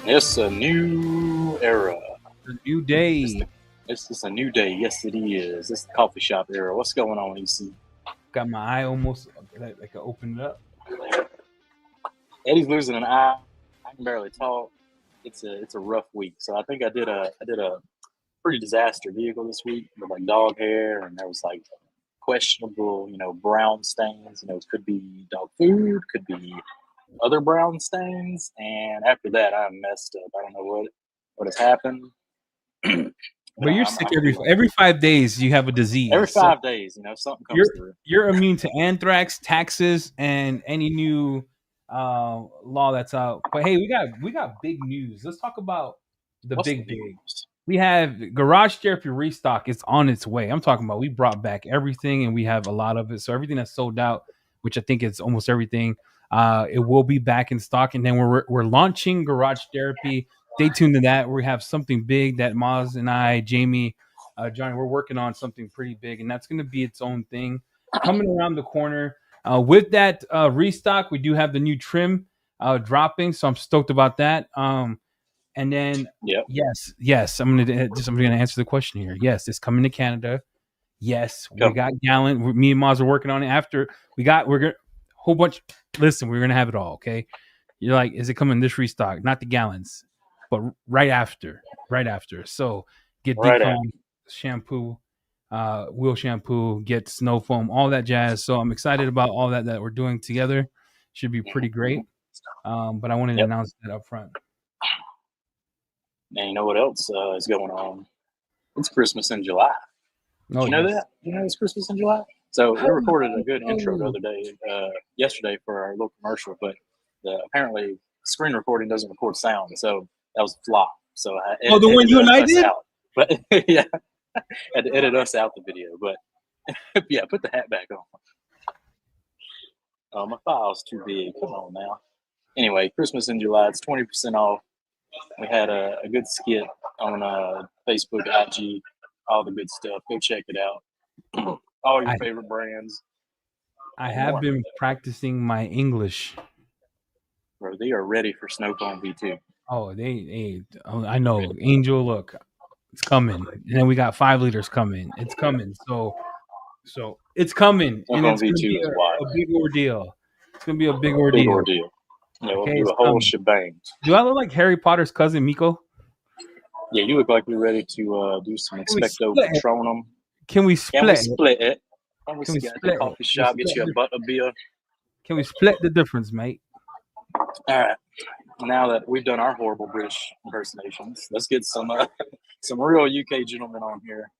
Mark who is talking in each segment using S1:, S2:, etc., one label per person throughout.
S1: It's a new era.
S2: A new day.
S1: It's just a new day. Yes, it is. It's the coffee shop era. What's going on, EC?
S2: Got my eye almost like I opened it up.
S1: Eddie's losing an eye. I can barely talk. It's a rough week. So I think I did a pretty disaster vehicle this week with like dog hair, and there was like questionable, brown stains. It could be dog food, could be other brown stains, and after that I messed up. I don't know what has happened.
S2: But you're sick every 5 days. You have a disease.
S1: Every 5 days, something comes through.
S2: You're immune to anthrax, taxes, and any new law that's out. But hey, we got big news. Let's talk about
S1: What's
S2: big. We have Garage Therapy restock. It's on its way. I'm talking about we brought back everything, and we have a lot of it. So everything that's sold out, which I think is almost everything, it will be back in stock. And then we're launching Garage Therapy. Stay tuned to that. We have something big that Maz and I, Jamie, Johnny, we're working on something pretty big, and that's going to be its own thing coming around the corner. With that restock, we do have the new trim dropping, so I'm stoked about that. And then, yes, I'm gonna answer the question here. Yes, it's coming to Canada. Yes, we got Gallant. Me and Maz are working on it. After we're gonna whole bunch. Listen, we're gonna have it all. Okay, you're like, is it coming this restock? Not the gallons, but right after. So get Decon shampoo, wheel shampoo, get snow foam, all that jazz. So I'm excited about all that we're doing together. Should be pretty great. But I wanted to announce that up front.
S1: And you know what else is going on? It's Christmas in July. You know that? It's Christmas in July? So we recorded a good intro the other day, yesterday for our little commercial, but apparently screen recording doesn't record sound, so that was a flop. So I
S2: the one you and I did?
S1: Out. But yeah, I had to edit us out the video. But yeah, put the hat back on. My file's too big. Come on now. Anyway, Christmas in July. It's 20% off. We had a good skit on Facebook, IG, all the good stuff. Go check it out. All your favorite brands.
S2: I have been practicing my English.
S1: Bro, they are ready for Snow Cone V2.
S2: Oh, I know. Ready. Angel, look, it's coming. And then we got 5 liters coming. It's coming. So it's coming.
S1: Snow
S2: and
S1: Cone
S2: it's
S1: V2 is wild.
S2: A big ordeal. It's going to be a big ordeal.
S1: Yeah, we'll do a whole shebang.
S2: Do I look like Harry Potter's cousin, Miko?
S1: Yeah, you look like you're ready to do some Expecto Patronum.
S2: Can we split it?
S1: Can we split the coffee shop, get you a butter beer?
S2: Can we split the difference, mate?
S1: All right. Now that we've done our horrible British impersonations, let's get some real UK gentlemen on here.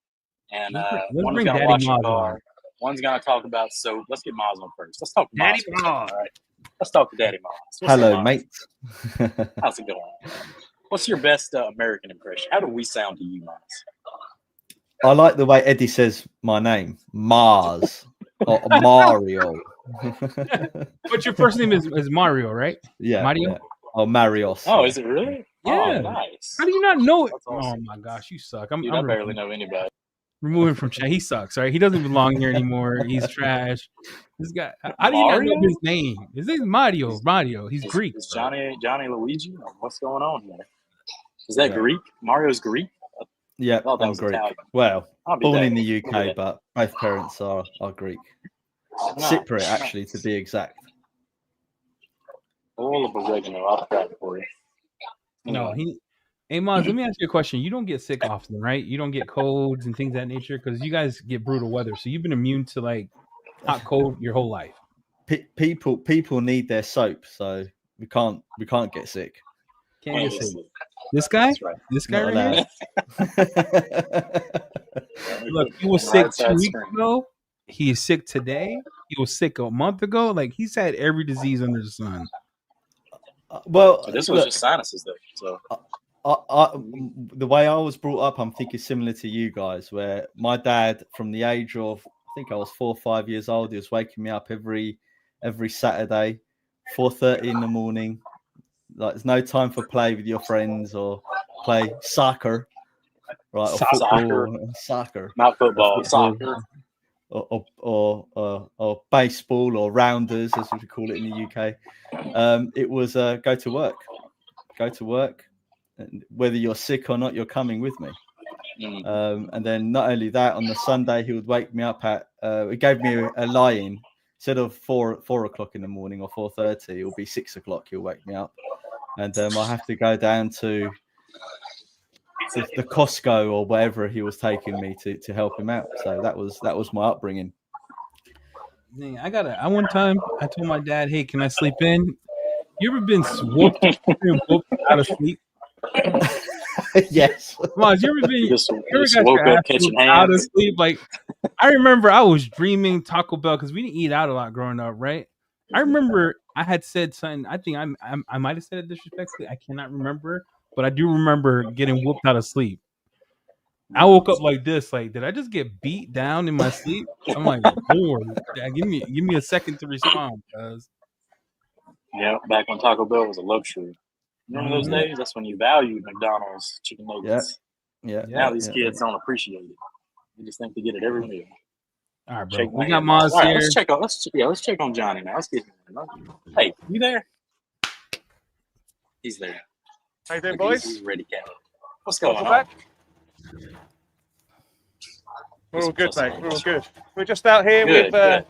S1: And one's going to wash a car. One's going to talk about soap. Let's get Maz on first. Let's talk to
S2: Daddy Maz.
S1: All right. Let's talk to Daddy Maz.
S3: Hello, mate.
S1: How's it going? What's your best American impression? How do we sound to you, Maz?
S3: I like the way Eddie says my name, Maz or Mario.
S2: But your first name is Mario, right?
S3: Yeah.
S2: Mario?
S3: Yeah. Oh, Marios.
S1: Oh, is it really?
S2: Yeah.
S1: Oh, nice.
S2: How do you not know it?
S1: Awesome.
S2: Oh my gosh, you suck.
S1: I barely know anybody.
S2: Remove him from chat. He sucks, right? He doesn't belong here anymore. He's trash. This guy. How do you not know his name? His name's Mario. Mario. He's Greek.
S1: Is Johnny Luigi? What's going on here? Is that Greek? Mario's Greek?
S3: Yeah, I'm Greek. Italian. Well, born in the UK, but both parents are Greek. Cypriot, actually, to be exact.
S1: All of oregano. I'll try it for you.
S2: No, Hey, Maz, let me ask you a question. You don't get sick often, right? You don't get colds and things of that nature because you guys get brutal weather. So you've been immune to like hot, cold your whole life.
S3: People need their soap, so we can't get sick.
S2: Can't get sick. This guy?
S1: Right.
S2: This guy right here? Look, he was sick 2 weeks ago. He is sick today. He was sick a month ago. Like, he's had every disease under the sun.
S3: Well,
S1: this was just sinuses, though. So.
S3: The way I was brought up, I'm thinking similar to you guys, where my dad, from the age of, I think I was 4 or 5 years old, he was waking me up every Saturday, 4:30 in the morning. Like, there's no time for play with your friends or play soccer, right? Or soccer,
S1: not football, soccer,
S3: or baseball or rounders, as we call it in the UK. It was go to work, whether you're sick or not, you're coming with me. And then not only that, on the Sunday, he would wake me up at, he gave me a lie-in. Instead of 4 o'clock in the morning or 4:30, it'll be 6 o'clock. He'll wake me up. And I have to go down to the Costco or wherever he was taking me to help him out. So that was my upbringing.
S2: I one time I told my dad, "Hey, can I sleep in?" You ever been whooped out of sleep?
S3: Yes.
S2: Maz, you ever got
S1: woke
S2: your
S1: up
S2: ass
S1: catching
S2: whooped out of
S1: hands?
S2: sleep? Like, I remember I was dreaming Taco Bell because we didn't eat out a lot growing up, right? I remember I had said something. I think I might have said it disrespectfully. I cannot remember, but I do remember getting whooped out of sleep. I woke up like this. Like, did I just get beat down in my sleep? I'm like, Lord, give me a second to respond, cuz.
S1: Yeah, back when Taco Bell was a luxury. Remember those days? That's when you valued McDonald's chicken nuggets.
S3: Yeah.
S1: Now these kids don't appreciate it. They just think they get it every meal.
S2: All right, bro. We got Maz
S1: All right,
S2: here.
S1: let's check on Jonny now. Let's get him. Hey, you there? He's there.
S4: How you doing, boys?
S1: He's ready, cat. What's going on?
S4: Back? We're all good, mate. We're all good. We're just out here with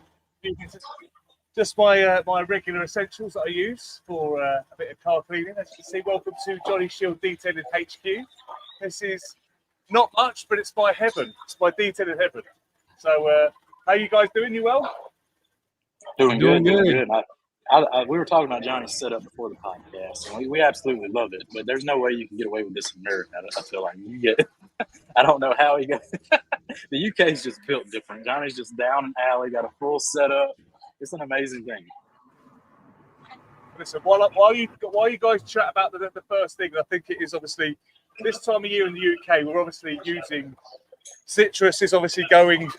S4: just my my regular essentials that I use for a bit of car cleaning. As you can see, welcome to Johnny Shield Detailing HQ. This is not much, but it's my heaven. It's my detailing heaven. So, how you guys doing? You well?
S1: Doing good. We were talking about Jonny's setup before the podcast, and we absolutely love it. But there's no way you can get away with this in America. I feel like you get. I don't know how he got. The UK is just built different. Jonny's just down an alley, got a full setup. It's an amazing thing.
S4: Listen, while you guys chat about the first thing, I think it is obviously this time of year in the UK, we're obviously using citrus is obviously going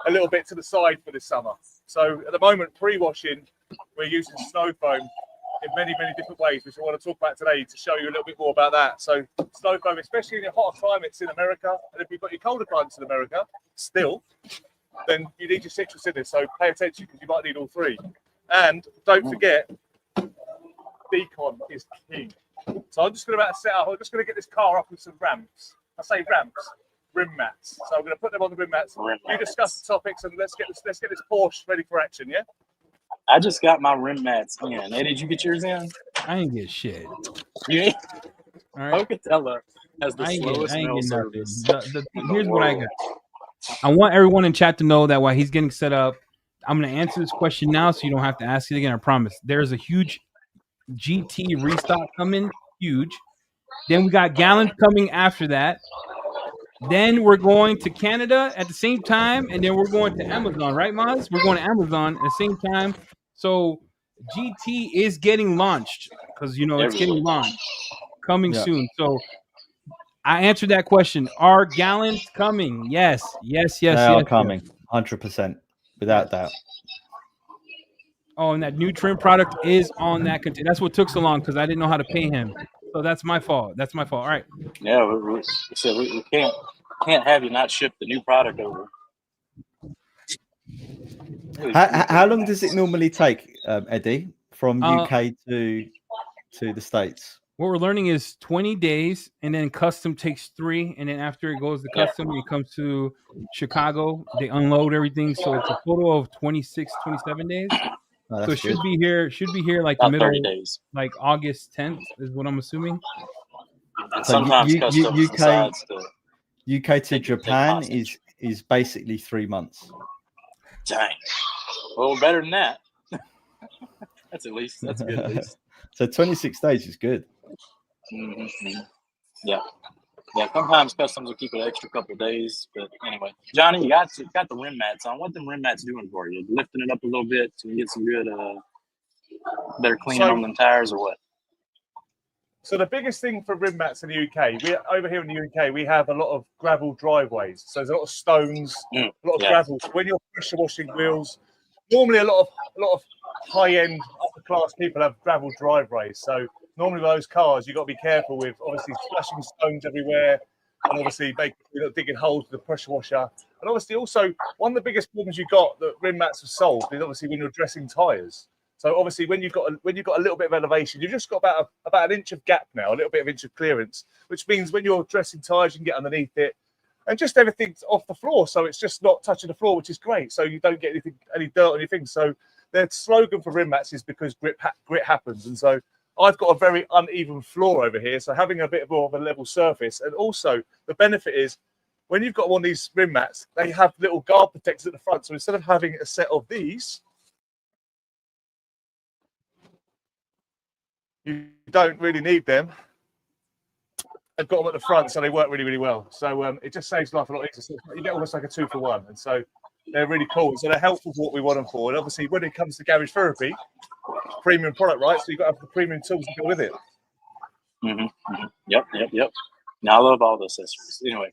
S4: a little bit to the side for this summer. So at the moment, pre-washing, we're using snow foam in many different ways, which I want to talk about today to show you a little bit more about that. So snow foam, especially in your hotter climates in America, and if you've got your colder climates in America still, then you need your citrus in this. So pay attention because you might need all three. And don't forget, decon is key. So I'm just going to get this car up with some ramps. I say ramps, rim mats. So I'm going to put them on the rim mats. You discuss the topics and let's get this Porsche ready for action, yeah?
S1: I just got my rim mats in. Hey, did you get yours in?
S2: I ain't get shit.
S1: You ain't?
S2: All right.
S1: Pocatella has the slowest mail service.
S2: Here's what I got. I want everyone in chat to know that while he's getting set up, I'm going to answer this question now so you don't have to ask it again. I promise. There's a huge GT restock coming. Huge. Then we got gallons coming after that. Then we're going to Canada at the same time, and then we're going to Amazon, right, Maz? We're going to Amazon at the same time. So GT is getting launched because it's getting launched, coming soon. So I answered that question. Are gallons coming? Yes. They
S3: are coming, 100%, without doubt.
S2: Oh, and that new trim product is on that container. That's what took so long because I didn't know how to pay him. So that's my fault. All right.
S1: Yeah, we can't have you not ship the new product over.
S3: How long does it normally take, Eddie, from UK to the States?
S2: What we're learning is 20 days, and then custom takes 3, and then after it goes to custom, it comes to Chicago. They unload everything, so it's a total of 26, 27 days. So it should be here like
S1: about
S2: the middle,
S1: 30 days.
S2: Like August 10th is what I'm assuming.
S1: And sometimes
S3: UK to Japan is basically 3 months.
S1: Dang. Well, better than that. That's good at least.
S3: So 26 days is good.
S1: Mm-hmm. Yeah. Sometimes customs will keep it an extra couple of days, but anyway, Jonny, you got the rim mats on. What them rim mats doing for you? Lifting it up a little bit so you get some good, better cleaning on them tires, or what?
S4: So the biggest thing for rim mats in the UK, over here in the UK, we have a lot of gravel driveways. So there's a lot of stones, a lot of gravel. So when you're pressure washing wheels, normally a lot of high-end, upper-class people have gravel driveways. So normally with those cars, you've got to be careful with obviously splashing stones everywhere, and obviously digging holes with the pressure washer. And obviously also one of the biggest problems you've got that rim mats have solved is obviously when you're dressing tyres. So obviously, when you've got a little bit of elevation, you've just got about an inch of gap now, a little bit of inch of clearance, which means when you're dressing tires, you can get underneath it, and just everything's off the floor, so it's just not touching the floor, which is great. So you don't get any dirt on your things. So their slogan for rim mats is because grit happens, and so I've got a very uneven floor over here, so having a bit more of a level surface, and also the benefit is when you've got one of these rim mats, they have little guard protectors at the front. So instead of having a set of these, you don't really need them. I've got them at the front, so they work really, really well. So it just saves life a lot easier. So you get almost like a 2-for-1, and so they're really cool. So they're helpful for what we want them for. And obviously, when it comes to garage therapy, premium product, right? So you've got to have the premium tools to go with it.
S1: Yep. Now I love all the accessories. Anyway,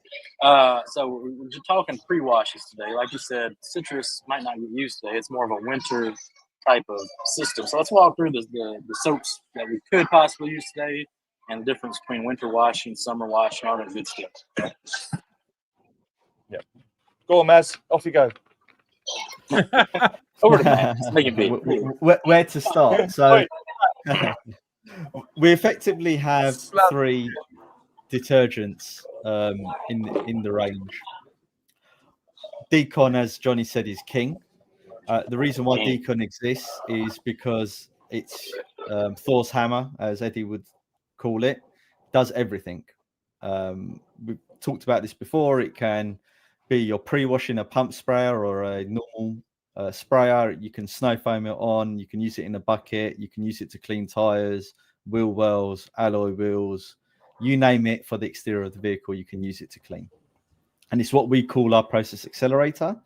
S1: so we're just talking pre-washes today. Like you said, citrus might not get used today. It's more of a winter type of system. So let's walk through the soaps that we could possibly use today and the difference between winter washing, summer washing, all that good stuff.
S4: Yep. Go on, Maz. Off you go.
S1: Over to Maz. Make it big.
S3: Where to start? So we effectively have 3 detergents in the range. Decon, as Johnny said, is king. The reason why Decon exists is because it's Thor's hammer, as Eddie would call it, does everything. We've talked about this before. It can be your pre-washing a pump sprayer or a normal sprayer. You can snow foam it on. You can use it in a bucket. You can use it to clean tires, wheel wells, alloy wheels, you name it. For the exterior of the vehicle, you can use it to clean. And it's what we call our process accelerator.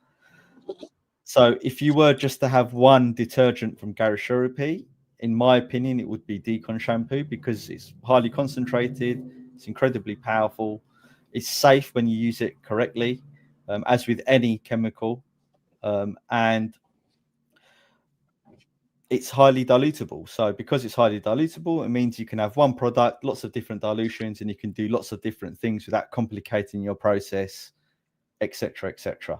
S3: So if you were just to have one detergent from Garage Therapy, in my opinion, it would be Decon Shampoo, because it's highly concentrated, it's incredibly powerful, it's safe when you use it correctly, as with any chemical, and it's highly dilutable. So because it's highly dilutable, it means you can have one product, lots of different dilutions, and you can do lots of different things without complicating your process, etc., etc.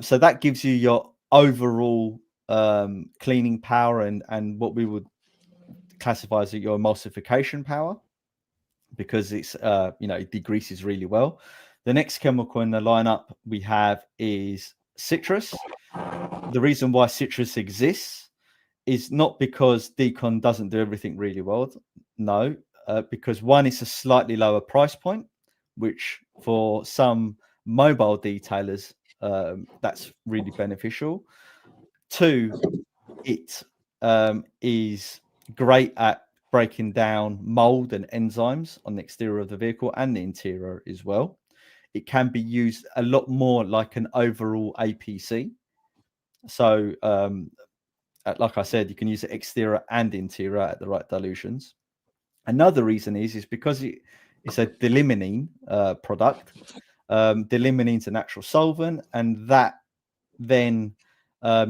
S3: So that gives you your overall cleaning power and what we would classify as your emulsification power, because it's it degreases really well. The next chemical in the lineup we have is citrus. The reason why citrus exists is not because Decon doesn't do everything really well. No, because one, it's a slightly lower price point, which for some mobile detailers, that's really beneficial. 2, it is great at breaking down mold and enzymes on the exterior of the vehicle and the interior as well. It can be used a lot more like an overall APC. So like I said, you can use it exterior and interior at the right dilutions. Another reason is because it's a delimonene product. Delimonene is a natural solvent, and that then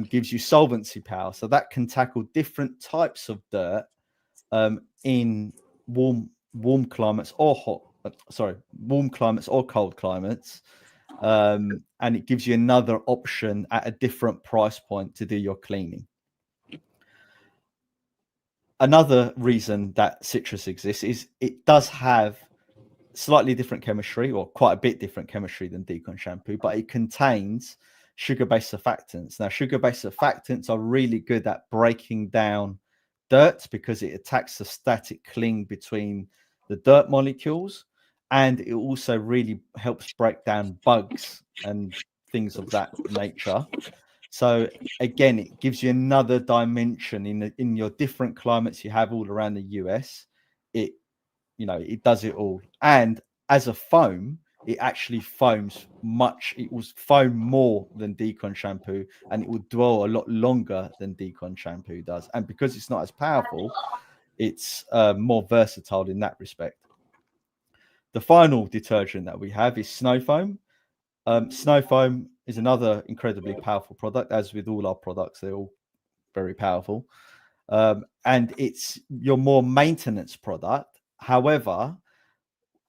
S3: gives you solvency power. So that can tackle different types of dirt in warm climates or warm climates or cold climates. And it gives you another option at a different price point to do your cleaning. Another reason that citrus exists is it does have slightly different chemistry, or quite a bit different chemistry than Decon Shampoo, but it contains sugar-based surfactants. Now, sugar-based surfactants are really good at breaking down dirt because it attacks the static cling between the dirt molecules, and it also really helps break down bugs and things of that nature. So again, it gives you another dimension in your different climates you have all around the US. It does it all. And as a foam, it actually foams it will foam more than Decon Shampoo, and it will dwell a lot longer than Decon Shampoo does. And because it's not as powerful, it's more versatile in that respect. The final detergent that we have is Snow Foam. Snow Foam is another incredibly powerful product. As with all our products, they're all very powerful. And it's your more maintenance product. However,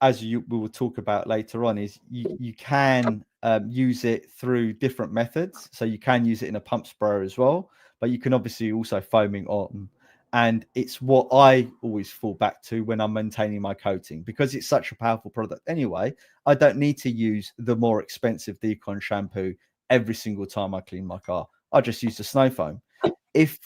S3: as we will talk about later on, is you can use it through different methods. So you can use it in a pump sprayer as well, but you can obviously also foaming on. And it's what I always fall back to when I'm maintaining my coating, because it's such a powerful product anyway. I don't need to use the more expensive Decon shampoo every single time I clean my car. I just use the snow foam. If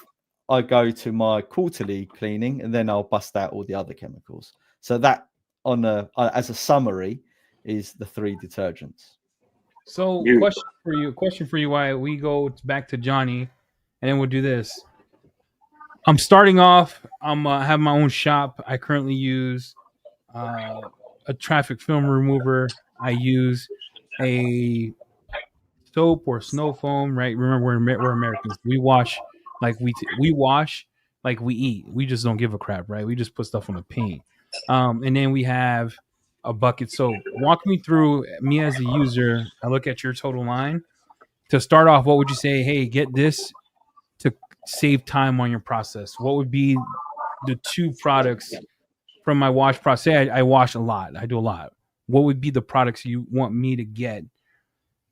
S3: I go to my quarterly cleaning, and then I'll bust out all the other chemicals. So that, as a summary, is the 3 detergents.
S2: So, question for you. Why we go back to Johnny, and then we'll do this. I'm starting off. I'm have my own shop. I currently use a traffic film remover. I use a soap or snow foam. Right? Remember, we're Americans. We wash like we wash like we eat. We just don't give a crap, right? We just put stuff on the paint. And then we have a bucket soap. Walk me through, me as a user. I look at your total line. To start off, what would you say? Hey, get this to save time on your process. What would be the 2 products from my wash process? Say I wash a lot. I do a lot. What would be the products you want me to get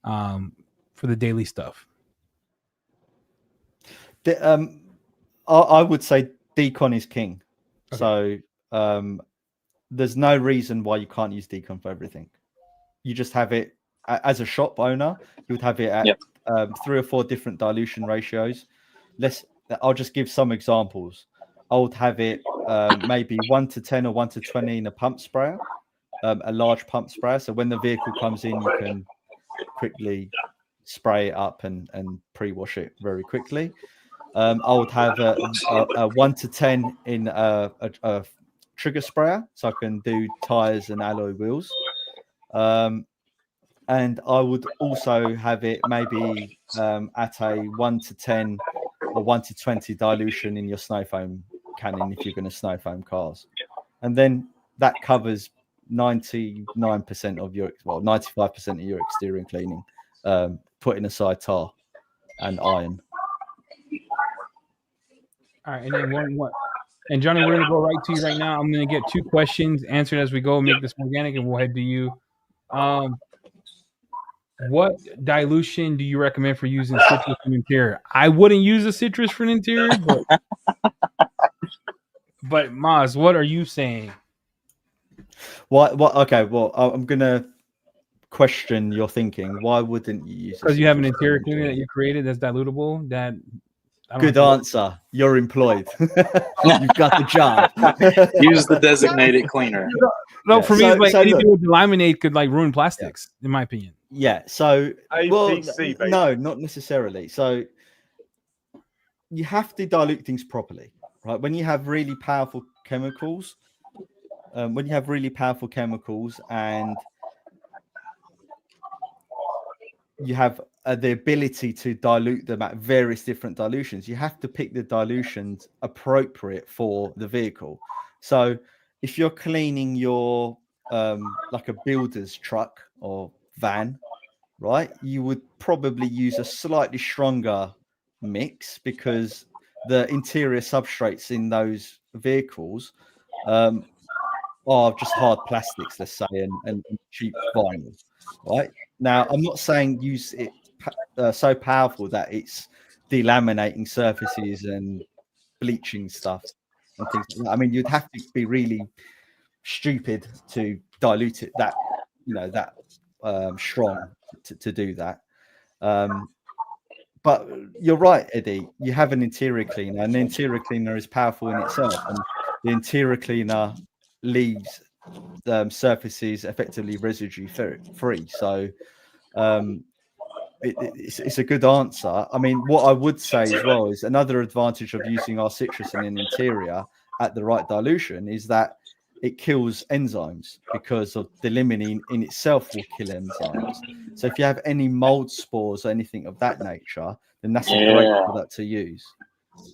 S2: for the daily stuff?
S3: I would say Decon is king.
S2: Okay.
S3: So there's no reason why you can't use Decon for everything. You just have it as a shop owner. You would have it at 3 or 4 different dilution ratios. I'll just give some examples. I would have it maybe 1 to 10 or 1 to 20 in a pump sprayer, a large pump sprayer. So when the vehicle comes in, you can quickly spray it up and pre-wash it very quickly. I would have a 1 to 10 in a trigger sprayer, so I can do tires and alloy wheels. And I would also have it maybe at a 1 to 10 or 1 to 20 dilution in your snow foam cannon if you're going to snow foam cars. And then that covers 99% of your, 95% of your exterior cleaning, putting aside tar and iron.
S2: All right, and then one. And Johnny, we're gonna go right to you right now. I'm gonna get 2 questions answered as we go. Make this organic, and we'll head to you. What dilution do you recommend for using citrus in interior? I wouldn't use a citrus for an interior, but Maz, what are you saying?
S3: What? Okay. Well, I'm gonna question your thinking. Why wouldn't you use?
S2: Because you have an interior cleaner that you created that's dilutable.
S3: Good answer. You're employed. You've got the job.
S1: Use the designated cleaner.
S2: No, for me, it's like anything with laminate could like ruin plastics, in my opinion.
S3: Yeah. So,
S4: APC,
S3: no, not necessarily. So, you have to dilute things properly, right? When you have really powerful chemicals, and you have the ability to dilute them at various different dilutions, you have to pick the dilutions appropriate for the vehicle. So if you're cleaning your like a builder's truck or van, right, you would probably use a slightly stronger mix because the interior substrates in those vehicles are just hard plastics, let's say, and cheap vinyl, right? Now, I'm not saying use it so powerful that it's delaminating surfaces and bleaching stuff and things like that. I mean, you'd have to be really stupid to dilute it that strong to do that. But you're right, Eddie. You have an interior cleaner, and the interior cleaner is powerful in itself, and the interior cleaner leaves surfaces effectively residue free. So it's a good answer. I mean, what I would say as well is another advantage of using our citrus in an interior at the right dilution is that it kills enzymes, because of the limonene in itself will kill enzymes. So if you have any mold spores or anything of that nature, then that's a great product to use.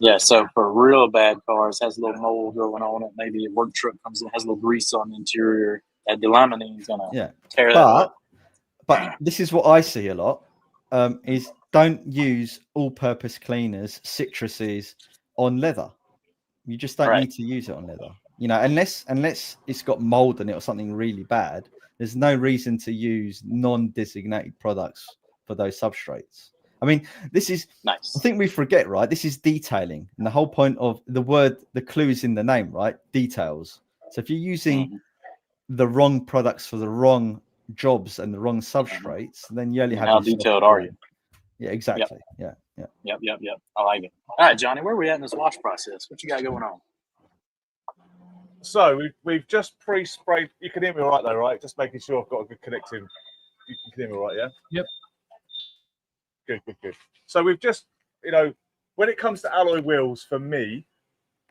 S1: Yeah, so for real bad cars, has a little mold growing on it. Maybe a work truck comes in, has a little grease on the interior. That delaminine is gonna tear that up.
S3: But this is what I see a lot: is don't use all-purpose cleaners, citruses on leather. You just don't need to use it on leather. You know, unless it's got mold in it or something really bad, there's no reason to use non-designated products for those substrates. I mean, this is
S1: Nice.
S3: I think we forget, right? This is detailing, and the whole point of the word, the clue is in the name, right? Details. So if you're using the wrong products for the wrong jobs and the wrong substrates, then you only have
S1: how
S3: yourself
S1: detailed
S3: to
S1: are
S3: blame.
S1: you?
S3: Yeah, exactly. Yep.
S1: Yep. I like it. All right, Johnny, where are we at in this wash process? What you got going on?
S4: So we've just pre-sprayed. You can hear me all right though, right? Just making sure I've got a good connecting. You can hear me all right, yeah?
S2: Yep.
S4: Good. So we've just, when it comes to alloy wheels, for me,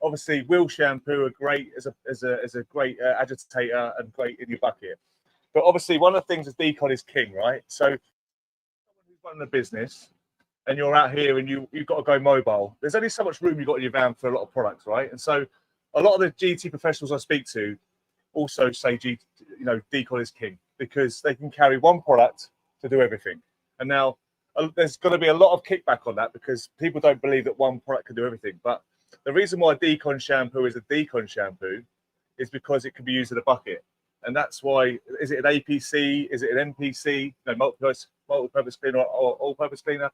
S4: obviously wheel shampoo are great as a great agitator and great in your bucket. But obviously one of the things is decon is king, right? So someone who's running a business and you're out here and you've got to go mobile, there's only so much room you've got in your van for a lot of products, right? And so a lot of the GT professionals I speak to also say decon is king because they can carry one product to do everything. And now there's going to be a lot of kickback on that because people don't believe that one product can do everything. But the reason why decon shampoo is a decon shampoo is because it can be used in a bucket. And that's why, is it an APC? Is it an MPC? Multi-purpose cleaner or all-purpose cleaner?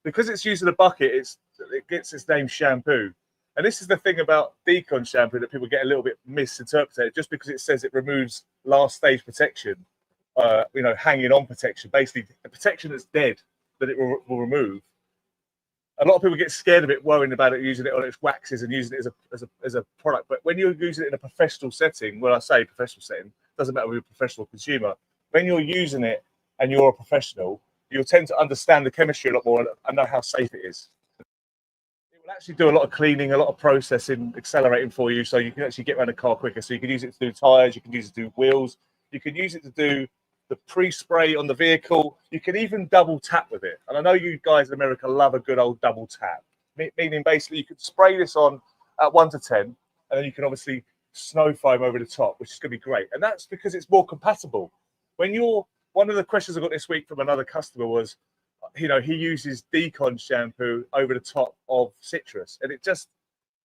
S4: Because it's used in a bucket, it gets its name shampoo. And this is the thing about decon shampoo that people get a little bit misinterpreted. Just because it says it removes last stage protection, hanging on protection, basically the protection that's dead that it will remove. A lot of people get scared of it, worrying about it, using it on its waxes and using it as a product. But when you're using it in a professional setting, when I say professional setting, doesn't matter if you're a professional consumer. When you're using it and you're a professional, you'll tend to understand the chemistry a lot more and know how safe it is. It will actually do a lot of cleaning, a lot of processing, accelerating for you, so you can actually get around a car quicker. So you can use it to do tires, you can use it to do wheels, you can use it to do the pre-spray on the vehicle. You can even double tap with it. And I know you guys in America love a good old double tap, meaning basically you could spray this on at 1 to 10, and then you can obviously snow foam over the top, which is going to be great. And that's because it's more compatible. One of the questions I got this week from another customer was, he uses decon shampoo over the top of citrus, and it just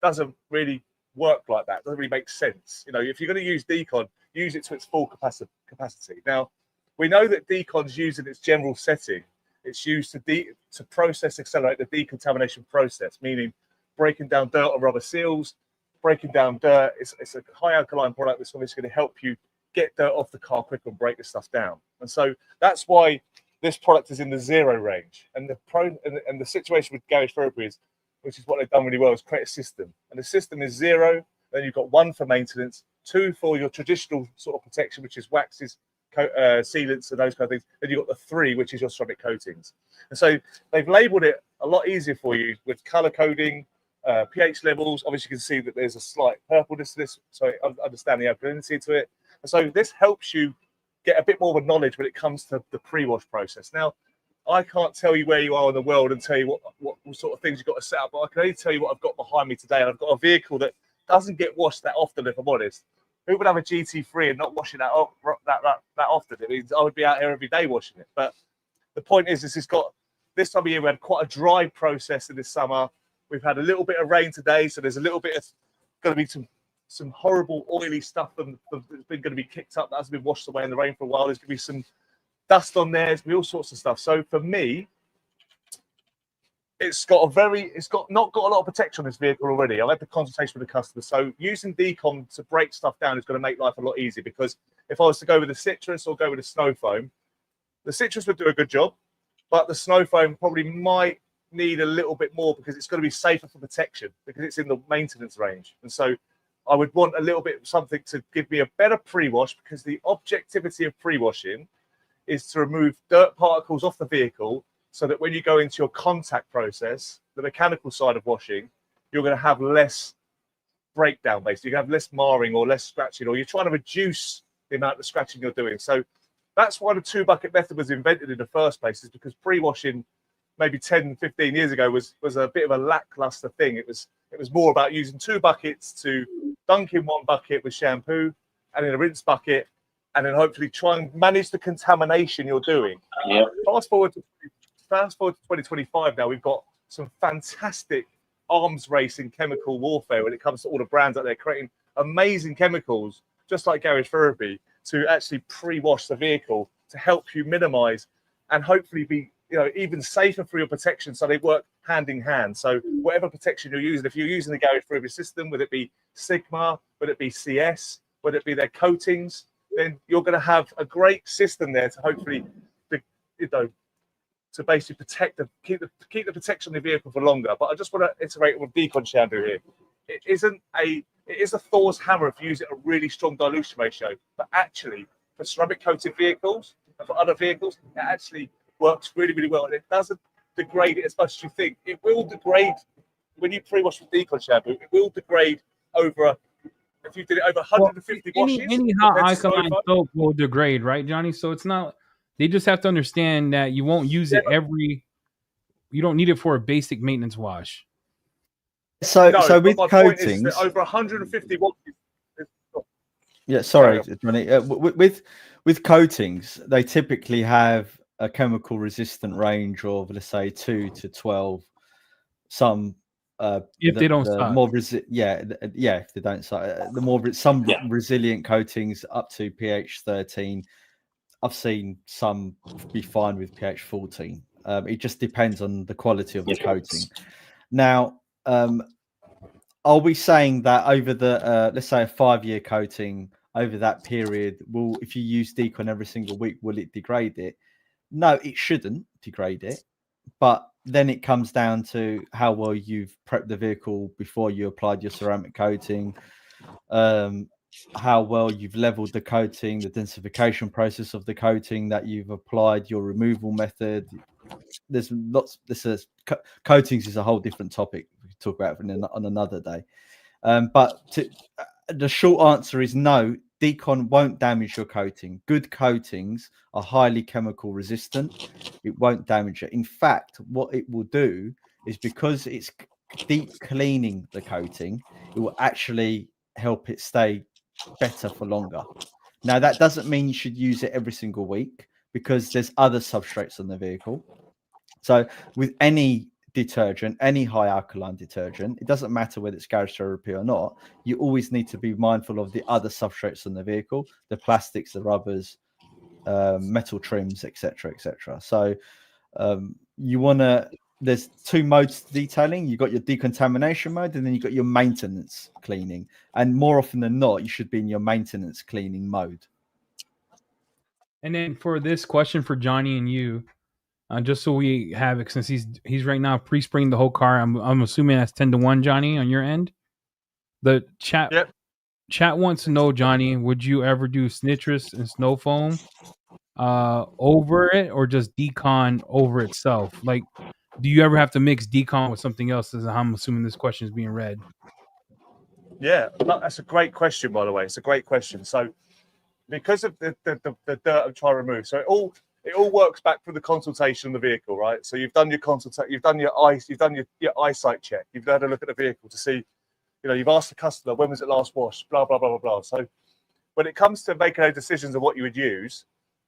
S4: doesn't really work like that. It doesn't really make sense. If you're going to use decon, use it to its full capacity. Now, we know that decon's used in its general setting. It's used to process, accelerate the decontamination process, meaning breaking down dirt on rubber seals, breaking down dirt. It's a high alkaline product that's obviously going to help you get dirt off the car quicker and break this stuff down. And so that's why this product is in the 0 range. And the situation with Garage Therapy is, which is what they've done really well, is create a system. And the system is 0. Then you've got 1 for maintenance, 2 for your traditional sort of protection, which is waxes, sealants and those kind of things. Then you've got the 3, which is your ceramic coatings. And so they've labeled it a lot easier for you with color coding, pH levels. Obviously, you can see that there's a slight purpleness to this, so understand the alkalinity to it. And so this helps you get a bit more of a knowledge when it comes to the pre-wash process. Now, I can't tell you where you are in the world and tell you what sort of things you've got to set up, but I can only tell you what I've got behind me today. And I've got a vehicle that doesn't get washed that often, if I'm honest. Who would have a GT3 and not washing that often? It means I would be out here every day washing it. But the point is, this time of year, we had quite a dry process in this summer. We've had a little bit of rain today, so there's a little bit of going to be some horrible oily stuff that's been going to be kicked up that hasn't been washed away in the rain for a while. There's going to be some dust on there. There's going to be all sorts of stuff. So for me, it's not got a lot of protection on this vehicle already. I've had the consultation with the customer. So using decon to break stuff down is going to make life a lot easier, because if I was to go with the citrus or go with the snow foam, the citrus would do a good job, but the snow foam probably might need a little bit more because it's going to be safer for protection because it's in the maintenance range. And so I would want a little bit of something to give me a better pre-wash, because the objectivity of pre-washing is to remove dirt particles off the vehicle, so that when you go into your contact process, the mechanical side of washing, you're going to have less breakdown, basically. You have less marring or less scratching, or you're trying to reduce the amount of scratching you're doing. So that's why the 2-bucket method was invented in the first place, is because pre-washing maybe 10, 15 years ago was a bit of a lackluster thing. It was more about using 2 buckets to dunk in 1 bucket with shampoo and in a rinse bucket, and then hopefully try and manage the contamination you're doing.
S1: Yeah.
S4: Fast forward to 2025 now, we've got some fantastic arms race in chemical warfare when it comes to all the brands out there creating amazing chemicals, just like Garage Therapy, to actually pre-wash the vehicle to help you minimize and hopefully be even safer for your protection. So they work hand in hand. So whatever protection you're using, if you're using the Garage Therapy system, whether it be Sigma, whether it be CS, whether it be their coatings, then you're going to have a great system there to hopefully, to basically keep the protection of the vehicle for longer. But I just want to iterate with Decon Shampoo here. It is a Thor's hammer if you use it a really strong dilution ratio, but actually for ceramic coated vehicles and for other vehicles, it actually works really, really well, and it doesn't degrade it as much as you think. It will degrade when you pre-wash with Decon Shampoo. It will degrade if you did it over 150 washes.
S2: Any hot alkaline soap will degrade, right, Johnny? So it's not. They just have to understand that you won't use it you don't need it for a basic maintenance wash.
S3: So with coatings,
S4: over 150 washes.
S3: Yeah, sorry, Johnny. With coatings, they typically have a chemical resistant range of, let's say, 2 to 12. Some
S2: if they don't suck.
S3: More if they don't suck, resilient coatings up to pH 13. I've seen some be fine with pH 14. It just depends on the quality of the coating. Now, are we saying that over the let's say a 5-year coating, over that period, if you use Decon every single week, will it degrade it? No, it shouldn't degrade it. But then it comes down to how well you've prepped the vehicle before you applied your ceramic coating, how well you've leveled the coating, the densification process of the coating that you've applied, your removal method. There's lots. Coatings is a whole different topic we can talk about on another day. But the short answer is no. Decon won't damage your coating. Good coatings are highly chemical resistant. It won't damage it. In fact, what it will do is, because it's deep cleaning the coating, it will actually help it stay better for longer. Now, that doesn't mean you should use it every single week, because there's other substrates on the vehicle. So with any detergent, any high alkaline detergent, it doesn't matter whether it's Garage Therapy or not, you always need to be mindful of the other substrates on the vehicle, the plastics, the rubbers, metal trims, etc. So you want to, there's 2 modes to detailing. You've got your decontamination mode, and then you've got your maintenance cleaning, and more often than not you should be in your maintenance cleaning mode.
S2: And then for this question for Johnny and you, just so we have it, since he's right now pre-spraying the whole car, I'm assuming that's 10-1, Johnny, on your end. The chat wants to know, Johnny, would you ever do citrus and snow foam over it, or just Decon over itself? Like, do you ever have to mix Decon with something else? As I'm assuming this question is being read.
S4: Yeah, that's a great question, by the way. It's a great question. So, because of the dirt I'm trying to remove, so it all works back from the consultation of the vehicle, right? So you've done your you've done your eyesight check, you've had a look at the vehicle to see, you've asked the customer, when was it last washed, blah blah blah blah blah. So when it comes to making those decisions of what you would use,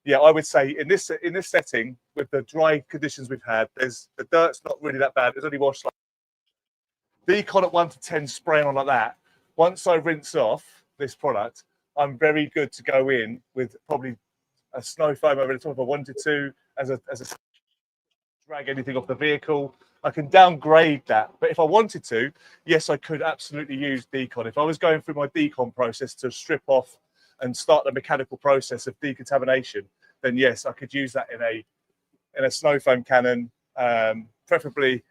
S4: I would say in this setting, with the dry conditions we've had, the dirt's not really that bad. It's only washed like Decon at 1 to 10 spraying on like that. Once I rinse off this product, I'm very good to go in with probably a snow foam over the top if I wanted to, as a drag anything off the vehicle. I can downgrade that, but if I wanted to, yes, I could absolutely use Decon. If I was going through my Decon process to strip off and start the mechanical process of decontamination, then yes, I could use that in a snow foam cannon, preferably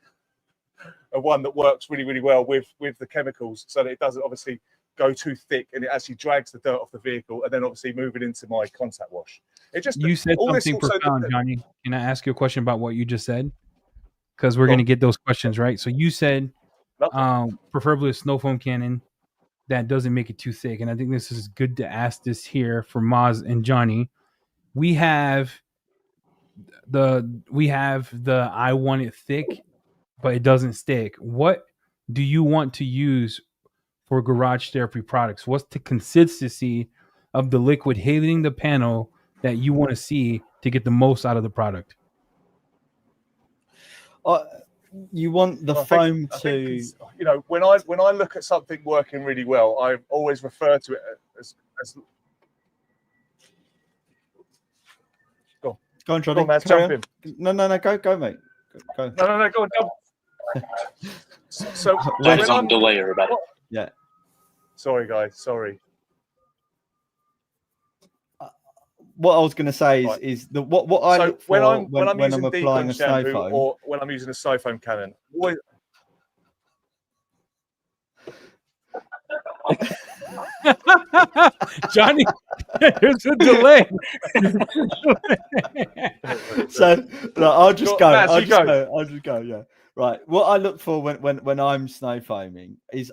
S4: a one that works really, really well with the chemicals, so that it doesn't obviously go too thick and it actually drags the dirt off the vehicle, and then obviously move it into my contact wash.
S2: You said something profound, Johnny. Can I ask you a question about what you just said? Because we're going to get those questions, right? So you said preferably a snow foam cannon that doesn't make it too thick, and I think this is good to ask this here for Maz and Johnny. We have the I want it thick, but it doesn't stick. What do you want to use for Garage Therapy products? What's the consistency of the liquid hitting the panel that you want to see to get the most out of the product?
S3: You want the foam to,
S4: when I look at something working really well, I always refer to it as
S3: Go on, Johnny.
S4: Maz,
S3: Carry
S4: jump
S3: on.
S4: in.
S3: No, go, mate. Go.
S4: No, go on, jump. So
S1: Johnny's on delay, everybody.
S3: Yeah.
S4: Sorry, guys. Sorry.
S3: What I was going to say is what I look for when I'm
S4: using
S3: applying
S4: Decon
S3: a snow
S4: shampoo
S3: foam,
S4: or when I'm using a snow foam cannon. Always...
S2: Johnny, there's a delay.
S3: So look, I'll just go.
S4: Maz,
S3: I'll just go. Yeah. Right. What I look for when I'm snow foaming is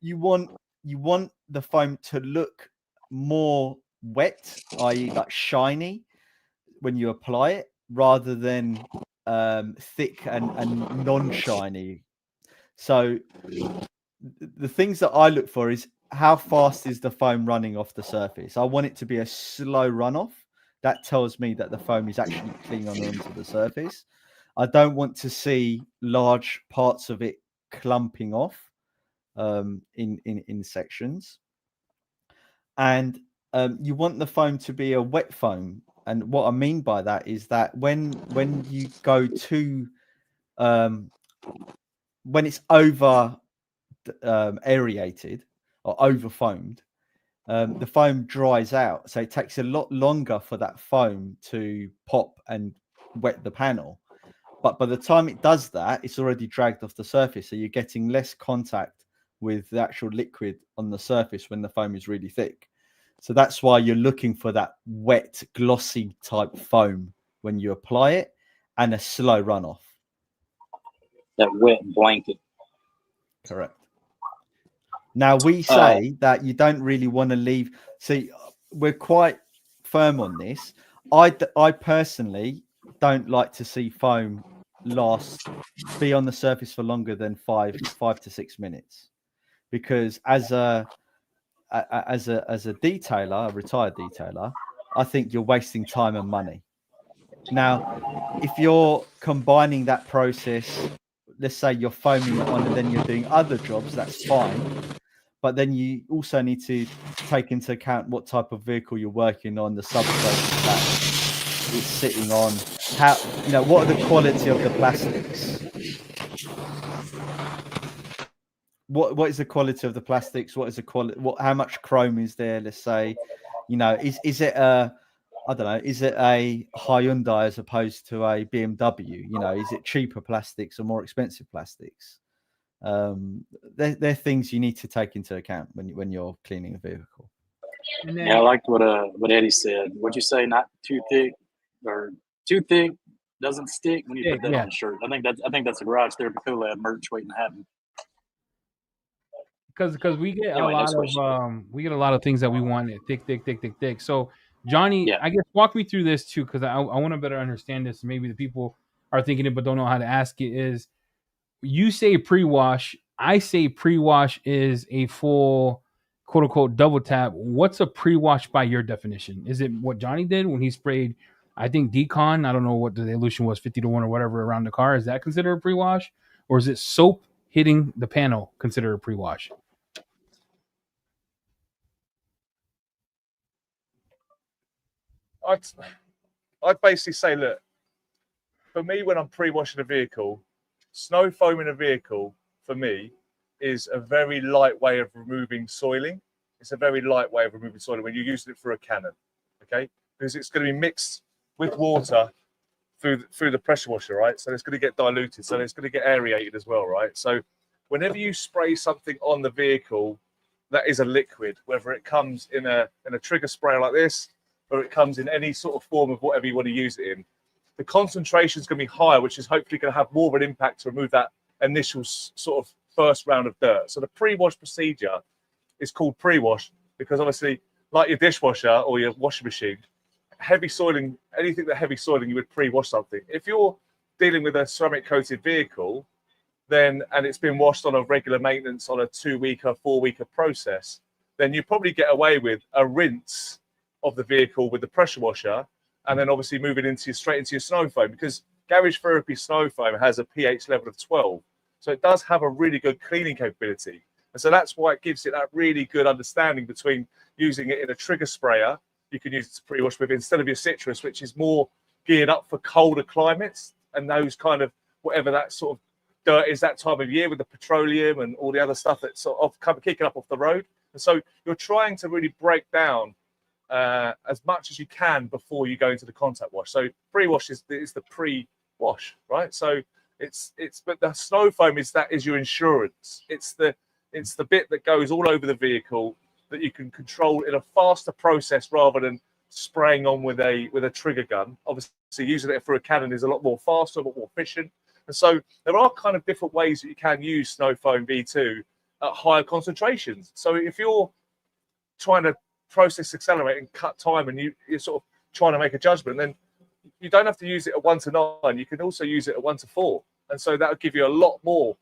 S3: you want the foam to look more wet, i.e., like shiny when you apply it, rather than thick and non-shiny. So the things that I look for is how fast is the foam running off the surface. I want it to be a slow runoff. That tells me that the foam is actually clinging onto the surface. I don't want to see large parts of it clumping off in sections. And you want the foam to be a wet foam. And what I mean by that is that when you go to when it's over aerated or over foamed, the foam dries out, so it takes a lot longer for that foam to pop and wet the panel. But by the time it does that, it's already dragged off the surface, so you're getting less contact with the actual liquid on the surface when the foam is really thick. So that's why you're looking for that wet, glossy type foam when you apply it, and a slow runoff.
S1: That wet blanket.
S3: Correct. Now, we say that you don't really want to leave. See, we're quite firm on this. I personally don't like to see foam be on the surface for longer than 5 to 6 minutes, because as a detailer, a retired detailer, I think you're wasting time and money. Now, if you're combining that process, let's say you're foaming it on and then you're doing other jobs, that's fine. But then you also need to take into account what type of vehicle you're working on, the substrate that it's sitting on, what are the quality of the plastics? What is the quality of the plastics? What is the quality? How much chrome is there? Let's say, is it a Hyundai as opposed to a BMW? Is it cheaper plastics or more expensive plastics? They're things you need to take into account when you're cleaning a vehicle.
S1: Yeah, I liked what Eddie said. What'd you say? Not too thick, or too thick doesn't stick. When you put that on a shirt, I think that's a Garage Therapy Collab merch waiting to happen.
S2: Because we get a lot of things that we want thick. So Johnny, I guess walk me through this too, because I want to better understand this. Maybe the people are thinking it but don't know how to ask it. Is you say pre-wash, I say pre-wash is a full quote unquote double tap. What's a pre-wash by your definition? Is it what Johnny did when he sprayed, I think Decon, I don't know what the dilution was, 50 to 1 or whatever around the car? Is that considered a pre-wash? Or is it soap hitting the panel considered a pre-wash?
S4: I'd basically say, look, for me, when I'm pre-washing a vehicle, snow foam in a vehicle, for me, is a very light way of removing soiling. It's a very light way of removing soiling when you're using it for a cannon, okay? Because it's going to be mixed with water through the pressure washer, right? So it's going to get diluted, so it's going to get aerated as well, right? So whenever you spray something on the vehicle that is a liquid, whether it comes in a trigger sprayer like this, or it comes in any sort of form of whatever you want to use it in, the concentration is going to be higher, which is hopefully going to have more of an impact to remove that initial sort of first round of dirt. So the pre-wash procedure is called pre-wash because obviously, like your dishwasher or your washing machine, heavy soiling, anything that heavy soiling, you would pre-wash something. If you're dealing with a ceramic coated vehicle, and it's been washed on a regular maintenance on a 2-week or 4-week process, then you probably get away with a rinse of the vehicle with the pressure washer, and then obviously moving straight into your snow foam, because Garage Therapy snow foam has a pH level of 12. So it does have a really good cleaning capability. And so that's why it gives it that really good understanding between using it in a trigger sprayer, you can use it to pre-wash with, instead of your citrus, which is more geared up for colder climates and those kind of whatever that sort of dirt is that time of year with the petroleum and all the other stuff that's sort of kicking up off the road. And so you're trying to really break down as much as you can before you go into the contact wash. So pre-wash is the pre-wash, right? So but the snow foam is your insurance. It's the bit that goes all over the vehicle that you can control in a faster process rather than spraying on with a trigger gun. Obviously, using it for a cannon is a lot more faster, a lot more efficient. And so there are kind of different ways that you can use snow foam V2 at higher concentrations. So if you're trying to process accelerate and cut time and you're sort of trying to make a judgment, then you don't have to use it at 1:9. You can also use it at 1:4. And so that will give you a lot more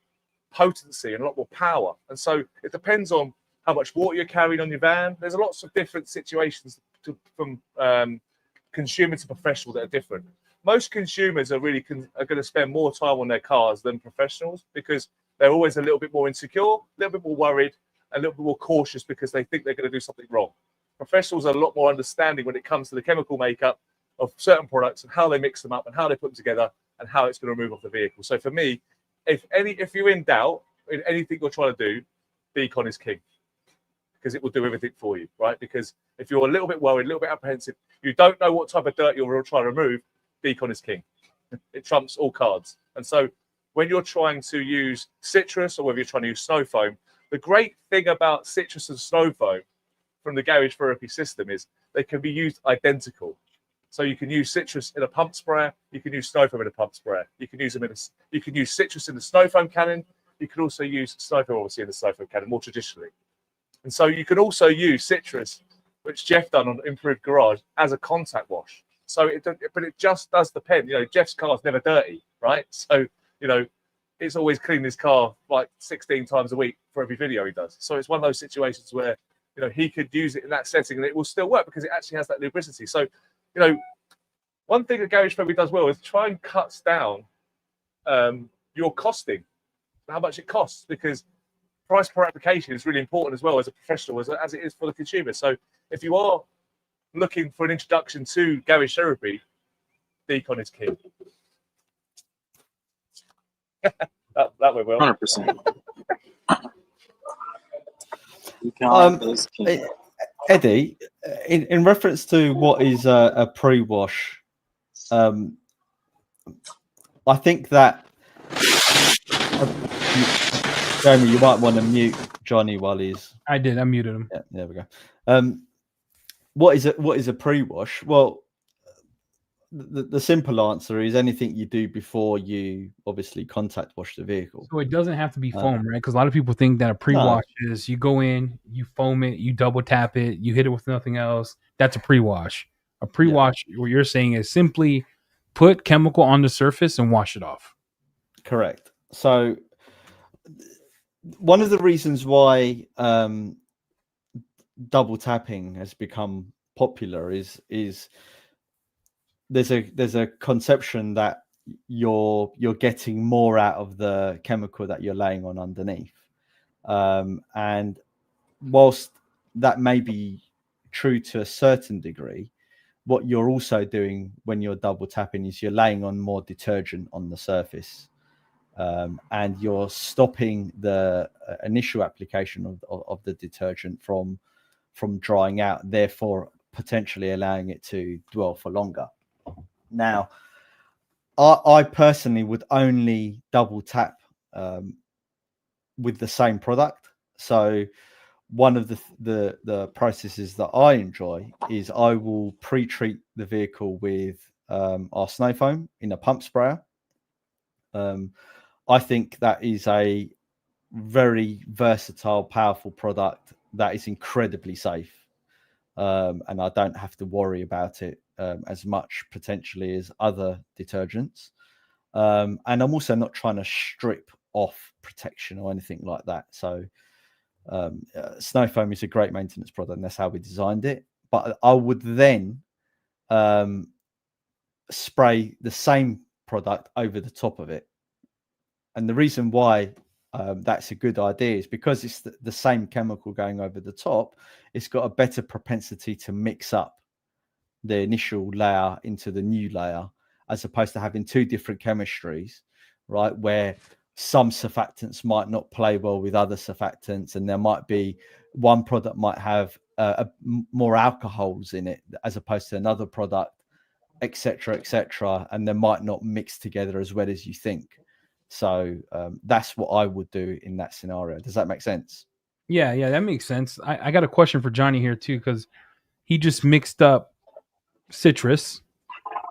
S4: potency and a lot more power. And so it depends on how much water you're carrying on your van. There's lots of different situations from consumer to professional that are different. Most consumers are going to spend more time on their cars than professionals because they're always a little bit more insecure, a little bit more worried, a little bit more cautious because they think they're going to do something wrong. Professionals are a lot more understanding when it comes to the chemical makeup of certain products and how they mix them up and how they put them together and how it's going to remove off the vehicle. So for me, if you're in doubt in anything you're trying to do, Decon is king because it will do everything for you, right? Because if you're a little bit worried, a little bit apprehensive, you don't know what type of dirt you're trying to remove, Decon is king. It trumps all cards. And so when you're trying to use citrus or whether you're trying to use snow foam, the great thing about citrus and snow foam from the Garage Therapy system is they can be used identical. So you can use citrus in a pump sprayer, you can use snow foam in a pump sprayer, you can use citrus in the snow foam cannon, you can also use snow foam obviously in the snow foam cannon more traditionally. And so you can also use citrus, which Jeff done on Improved Garage, as a contact wash. So it just does depend. Jeff's car's never dirty, right? So, it's always cleaning his car like 16 times a week for every video he does. So it's one of those situations where, he could use it in that setting and it will still work because it actually has that lubricity. So, one thing that Garage Therapy does well is try and cuts down your costing, how much it costs, because price per application is really important as well as a professional, as it is for the consumer. So if you are looking for an introduction to Garage Therapy, Decon is key. that went well.
S1: 100%. Decon is king.
S3: Eddie, in reference to what is a pre-wash, I think that Jeremy, you might want to mute Johnny while he's.
S2: I did. I muted him.
S3: Yeah, there we go. What is a pre-wash? Well, the simple answer is anything you do before you obviously contact wash the vehicle.
S2: So it doesn't have to be foam, right? Because a lot of people think that a pre-wash is you go in, you foam it, you double tap it, you hit it with nothing else. That's a pre-wash. A pre-wash, what you're saying is simply put chemical on the surface and wash it off.
S3: Correct. So one of the reasons why double tapping has become popular is there's a conception that you're getting more out of the chemical that you're laying on underneath, and whilst that may be true to a certain degree, what you're also doing when you're double tapping is you're laying on more detergent on the surface, and you're stopping the initial application of the detergent from drying out, therefore potentially allowing it to dwell for longer. Now, I personally would only double tap with the same product. So one of the processes that I enjoy is I will pre-treat the vehicle with our snow foam in a pump sprayer. I think that is a very versatile, powerful product that is incredibly safe. And I don't have to worry about it as much potentially as other detergents. And I'm also not trying to strip off protection or anything like that. So snow foam is a great maintenance product, and that's how we designed it. But I would then spray the same product over the top of it. And the reason why that's a good idea is because it's the same chemical going over the top. It's got a better propensity to mix up the initial layer into the new layer, as opposed to having two different chemistries, right? Where some surfactants might not play well with other surfactants, and there might be one product might have more alcohols in it as opposed to another product, etc., and they might not mix together as well as you think. So that's what I would do in that scenario. Does that make sense?
S2: Yeah, that makes sense. I got a question for Johnny here too, because he just mixed up citrus.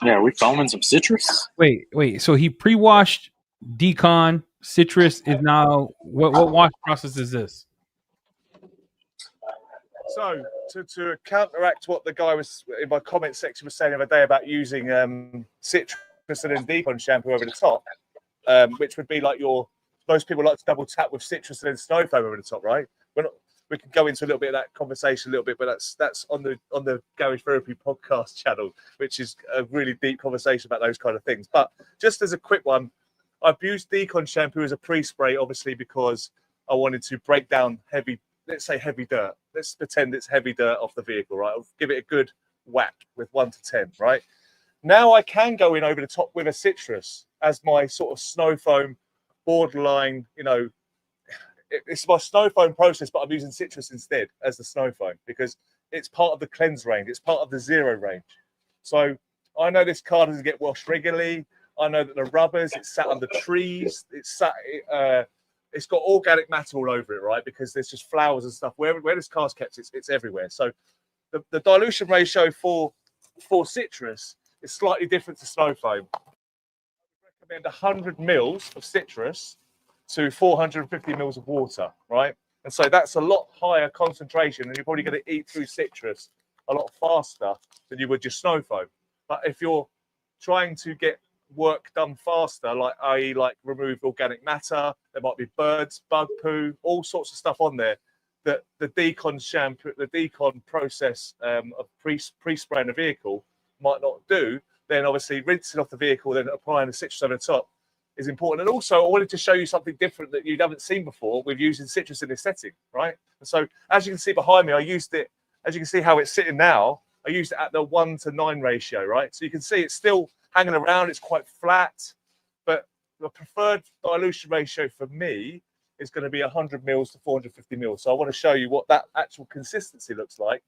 S1: Yeah, are we foaming some citrus?
S2: Wait. So he pre-washed Decon. Citrus is now what wash process is this?
S4: So to counteract what the guy was in my comment section was saying the other day about using citrus and then Decon shampoo over the top, which would be like most people like to double tap with citrus and then snow foam over the top, right? We can go into a little bit of that conversation a little bit, but that's on the Garage Therapy podcast channel, which is a really deep conversation about those kind of things. But just as a quick one, I've used Decon shampoo as a pre-spray, obviously, because I wanted to break down let's say heavy dirt. Let's pretend it's heavy dirt off the vehicle, right? I'll give it a good whack with 1 to 10, right? Now I can go in over the top with a citrus as my sort of snow foam borderline, it's my snow foam process, but I'm using citrus instead as the snow foam because it's part of the cleanse range. It's part of the zero range. So I know this car doesn't get washed regularly. I know that the rubbers, it's sat under trees. It's got organic matter all over it, right? Because there's just flowers and stuff. Where this car's kept, it's everywhere. So the dilution ratio for citrus is slightly different to snow foam. I would recommend 100 mils of citrus to 450 mils of water, right? And so that's a lot higher concentration, and you're probably going to eat through citrus a lot faster than you would your snow foam. But if you're trying to get work done faster, i.e. remove organic matter, there might be birds, bug poo, all sorts of stuff on there that the Decon shampoo, the Decon process of pre-spraying the vehicle might not do, then obviously rinsing off the vehicle, then applying the citrus over the top is important. And also I wanted to show you something different that you haven't seen before with using citrus in this setting, right? And so as you can see behind me, I used it, as you can see how it's sitting now, I used it at the 1 to 9 ratio, right? So you can see it's still hanging around, it's quite flat, but the preferred dilution ratio for me is going to be 100 mils to 450 mils. So I want to show you what that actual consistency looks like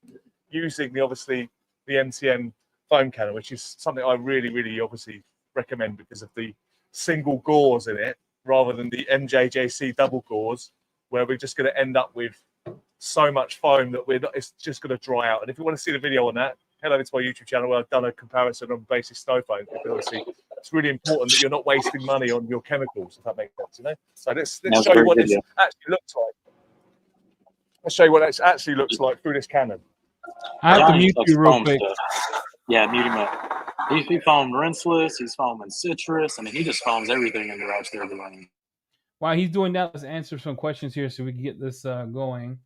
S4: using obviously the MTM foam cannon, which is something I really, really obviously recommend because of the single gauze in it rather than the MJJC double gauze, where we're just going to end up with so much foam that it's just going to dry out. And if you want to see the video on that, head over to my YouTube channel where I've done a comparison on basic snow foam, because obviously it's really important that you're not wasting money on your chemicals, if that makes sense, So let's show you what this actually looks like. Let's show you what it actually looks like through this cannon.
S2: I have to mute you real quick.
S1: Yeah, mute him up. He foamed rinseless. He's foaming citrus. I mean, he just foams everything in Garage Therapy Lane.
S2: While he's doing that, let's answer some questions here so we can get this going.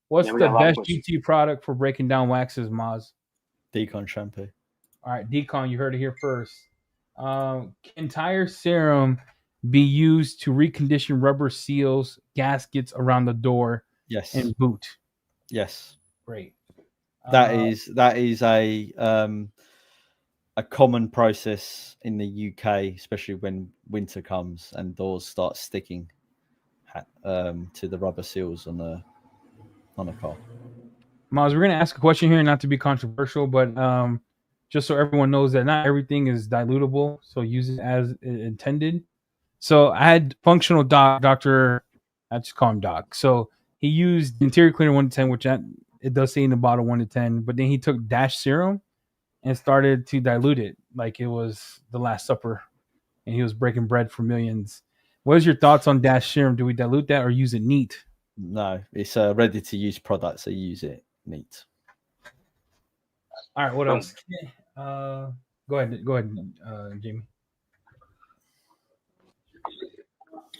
S2: What's the best GT product for breaking down waxes, Maz?
S3: Decon shampoo.
S2: All right, Decon, you heard it here first. Can tire serum be used to recondition rubber seals, gaskets around the door?
S3: Yes.
S2: And boot?
S3: Yes.
S2: Great.
S3: That is a common process in the UK, especially when winter comes and doors start sticking to the rubber seals on a car.
S2: Maz, we're going to ask a question here, not to be controversial, but just so everyone knows that not everything is dilutable, so use it as intended. So I had functional doctor, I just call him Doc. So he used interior cleaner 1 to 10, which it does say in the bottle 1 to 10, but then he took Dash serum and started to dilute it like it was the Last Supper, and he was breaking bread for millions. What is your thoughts on Dash serum? Do we dilute that or use it neat?
S3: No, it's a ready-to-use product, so use it neat.
S2: All right, what else? Go ahead, Jamie.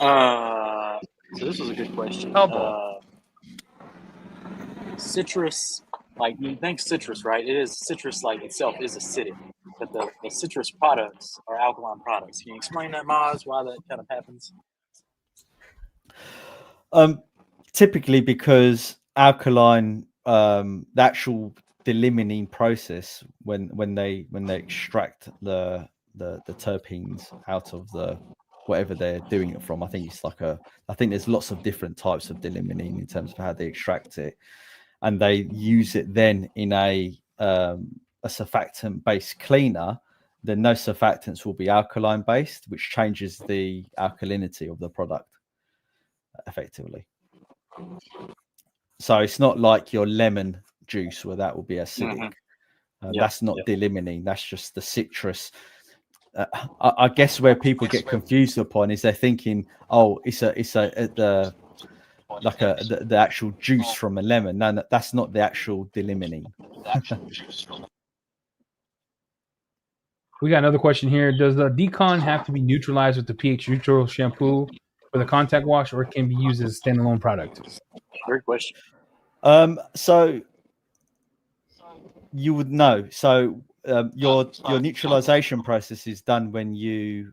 S1: So this was a good question. Citrus, like you think citrus, right? It is citrus, like itself is acidic, but the citrus products are alkaline products. Can you explain that, Maz, why that kind of happens?
S3: Typically because alkaline, the actual delimining process when they extract the terpenes out of the whatever they're doing it from. I think there's lots of different types of delimonene in terms of how they extract it, and they use it then in a surfactant based cleaner. Then those surfactants will be alkaline based, which changes the alkalinity of the product effectively. So it's not like your lemon juice where that will be acidic. That's not delimonene. That's just the citrus. I guess where people get confused upon is they're thinking, oh, it's the actual juice from a lemon. No, that's not the actual delimonene.
S2: We got another question here. Does the Decon have to be neutralized with the pH neutral shampoo for the contact wash, or it can be used as a standalone product?
S1: Great question.
S3: So you would know. So your neutralization process is done when you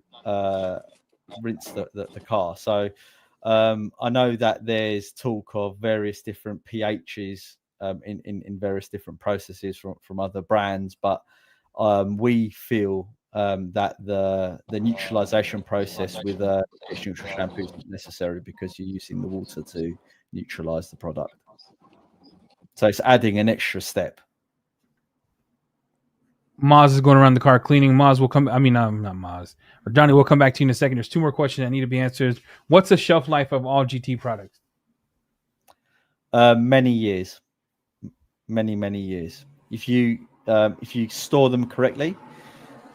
S3: rinse the car. So I know that there's talk of various different pHs in various different processes from other brands, but we feel that the neutralization process with a pH neutral shampoo is not necessary because you're using the water to neutralize the product. So it's adding an extra step.
S2: Maz is going around the car cleaning. Maz will come. I mean, not Maz. Or Johnny, we'll come back to you in a second. There's 2 more questions that need to be answered. What's the shelf life of all GT products?
S3: Many years. Many years. If you store them correctly,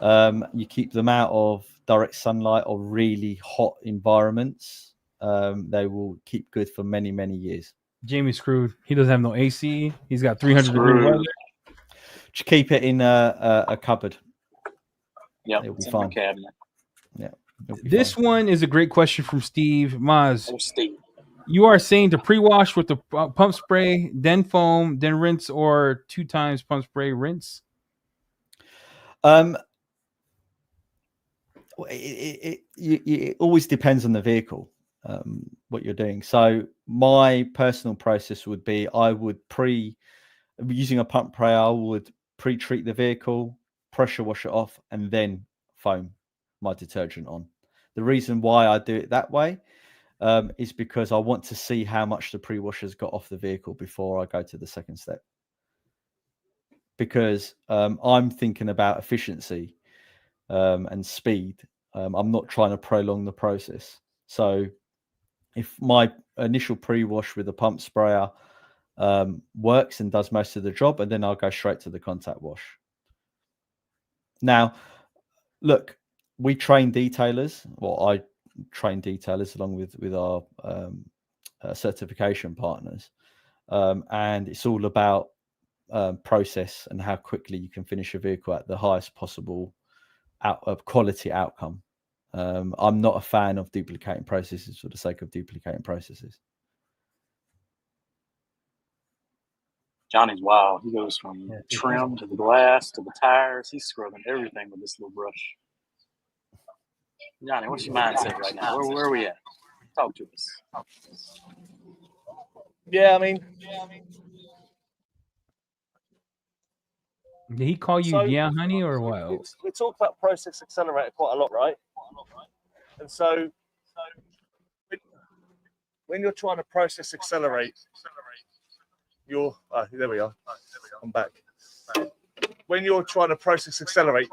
S3: you keep them out of direct sunlight or really hot environments, they will keep good for many years.
S2: Jamie's screwed. He doesn't have no AC. He's got 300 degree weather.
S3: Just keep it in a cupboard.
S1: Yeah,
S3: it'll be fine.
S1: Cabinet.
S3: Yeah.
S2: This one is a great question from Steve. Maz,
S1: Steve,
S2: you are saying to pre-wash with the pump spray, then foam, then rinse, or 2 times pump spray, rinse?
S3: It always depends on the vehicle, what you're doing. So my personal process would be using a pump spray, I would pre-treat the vehicle, pressure wash it off, and then foam my detergent on. The reason why I do it that way is because I want to see how much the pre-wash has got off the vehicle before I go to the second step. Because I'm thinking about efficiency and speed. I'm not trying to prolong the process. So if my initial pre-wash with a pump sprayer works and does most of the job, and then I'll go straight to the contact wash. Now, look, we train detailers. Well, I train detailers along with our certification partners, and it's all about process and how quickly you can finish a vehicle at the highest possible quality outcome. I'm not a fan of duplicating processes for the sake of duplicating processes.
S1: Johnny's wild. He goes from trim to the glass to the tires. He's scrubbing everything with this little brush. Johnny, what's your mindset right now? Where are we at? Talk to us.
S4: Yeah, I mean,
S2: did he call you honey, or what?
S4: We talk about process accelerator quite a lot, right? And so when you're trying to process accelerate, there we are. I'm back. When you're trying to process accelerate,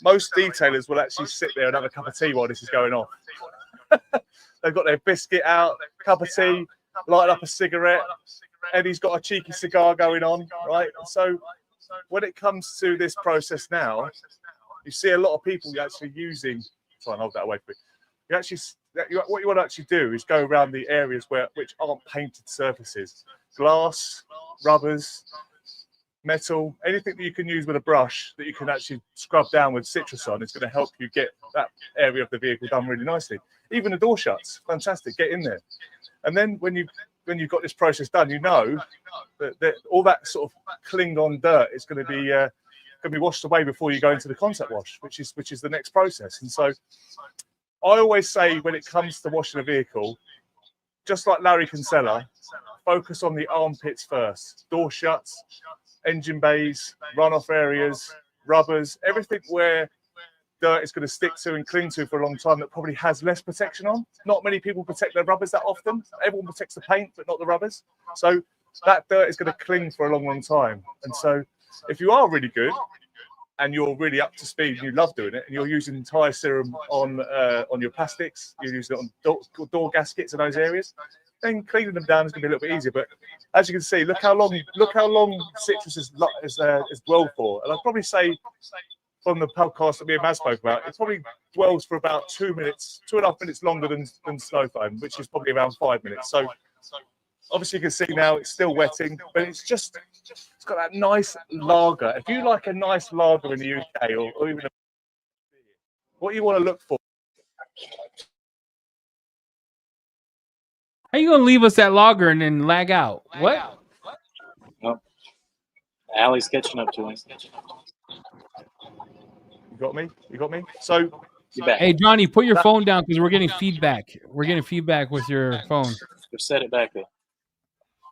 S4: most detailers will actually sit there and have a cup of tea while this is going on. They've got their biscuit out, cup of tea, light up a cigarette. Eddie's got a cheeky cigar going on, right? And so when it comes to this process now, you see a lot of people actually using. Try and hold that away from you. What you want to actually do is go around the areas which aren't painted surfaces, glass, rubbers, metal, anything that you can use with a brush that you can actually scrub down with citrus on. It's going to help you get that area of the vehicle done really nicely. Even the door shuts, fantastic. Get in there, and then when you've got this process done, you know that all that sort of clinged on dirt is going to be washed away before you go into the contact wash, which is the next process. And so I always say, when it comes to washing a vehicle, just like Larry Kinsella, focus on the armpits first. Door shuts, engine bays, runoff areas, rubbers, everything where dirt is going to stick to and cling to for a long time that probably has less protection on. Not many people protect their rubbers that often. Everyone protects the paint, but not the rubbers. So that dirt is going to cling for a long, long time. And so if you are really good and you're really up to speed, and you love doing it, and you're using entire serum on your plastics, you're using it on door gaskets in those areas, then cleaning them down is going to be a little bit easier. But as you can see, look how long citrus is dwelled for. And I'd probably say from the podcast that me and Maz spoke about, it probably dwells for about 2 minutes, 2.5 minutes longer than snow foam, which is probably around 5 minutes. So obviously you can see now it's still wetting, but it's got that nice lager. If you like a nice lager in the UK or even what you want to look for.
S2: How you gonna leave us that lager and then lag out? What?
S1: Well, Allie's catching up to him.
S4: You got me? So
S2: hey Johnny, put your phone down because we're getting feedback. We're getting feedback with your phone.
S1: Just set it back up.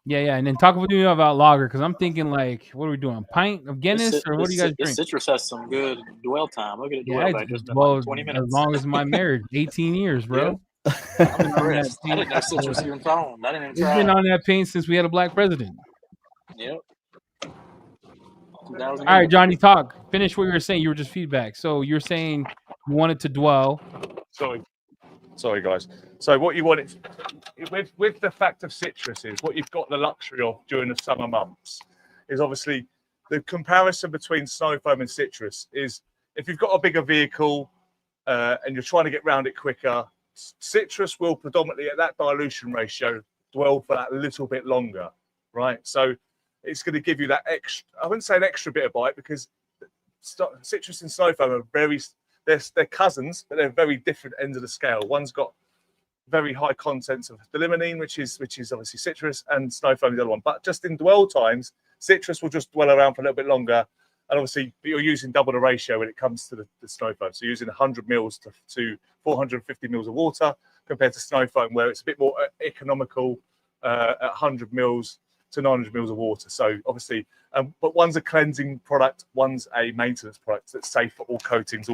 S2: Yeah, and then talk with me about lager because I'm thinking like, what are we doing? A pint of Guinness or what do you guys drink?
S1: Citrus has some good dwell time. Look at it dwell back. Just been
S2: well,
S1: like 20 minutes.
S2: As long as my marriage, 18 years, bro.
S1: Yeah. I'm impressed. I didn't know citrus even found. I didn't even try.
S2: We've been on that paint since we had a black president.
S1: Yep.
S2: All right, Johnny, talk. Finish what you were saying. You were just feedback. So you're saying you wanted to dwell.
S4: Sorry, guys. So what you want is, with the fact of citrus is what you've got the luxury of during the summer months is obviously the comparison between snow foam and citrus is if you've got a bigger vehicle and you're trying to get around it quicker, citrus will predominantly at that dilution ratio dwell for that little bit longer, right? So it's going to give you that extra, I wouldn't say an extra bit of bite because citrus and snow foam are they're cousins, but they're very different ends of the scale. One's got very high contents of limonene, which is obviously citrus, and snow foam is the other one. But just in dwell times, citrus will just dwell around for a little bit longer. And obviously, you're using double the ratio when it comes to the snow foam. So you're using 100 mils to 450 mils of water compared to snow foam, where it's a bit more economical at 100 mils to 900 mils of water. So obviously, but one's a cleansing product, one's a maintenance product that's safe for all coatings,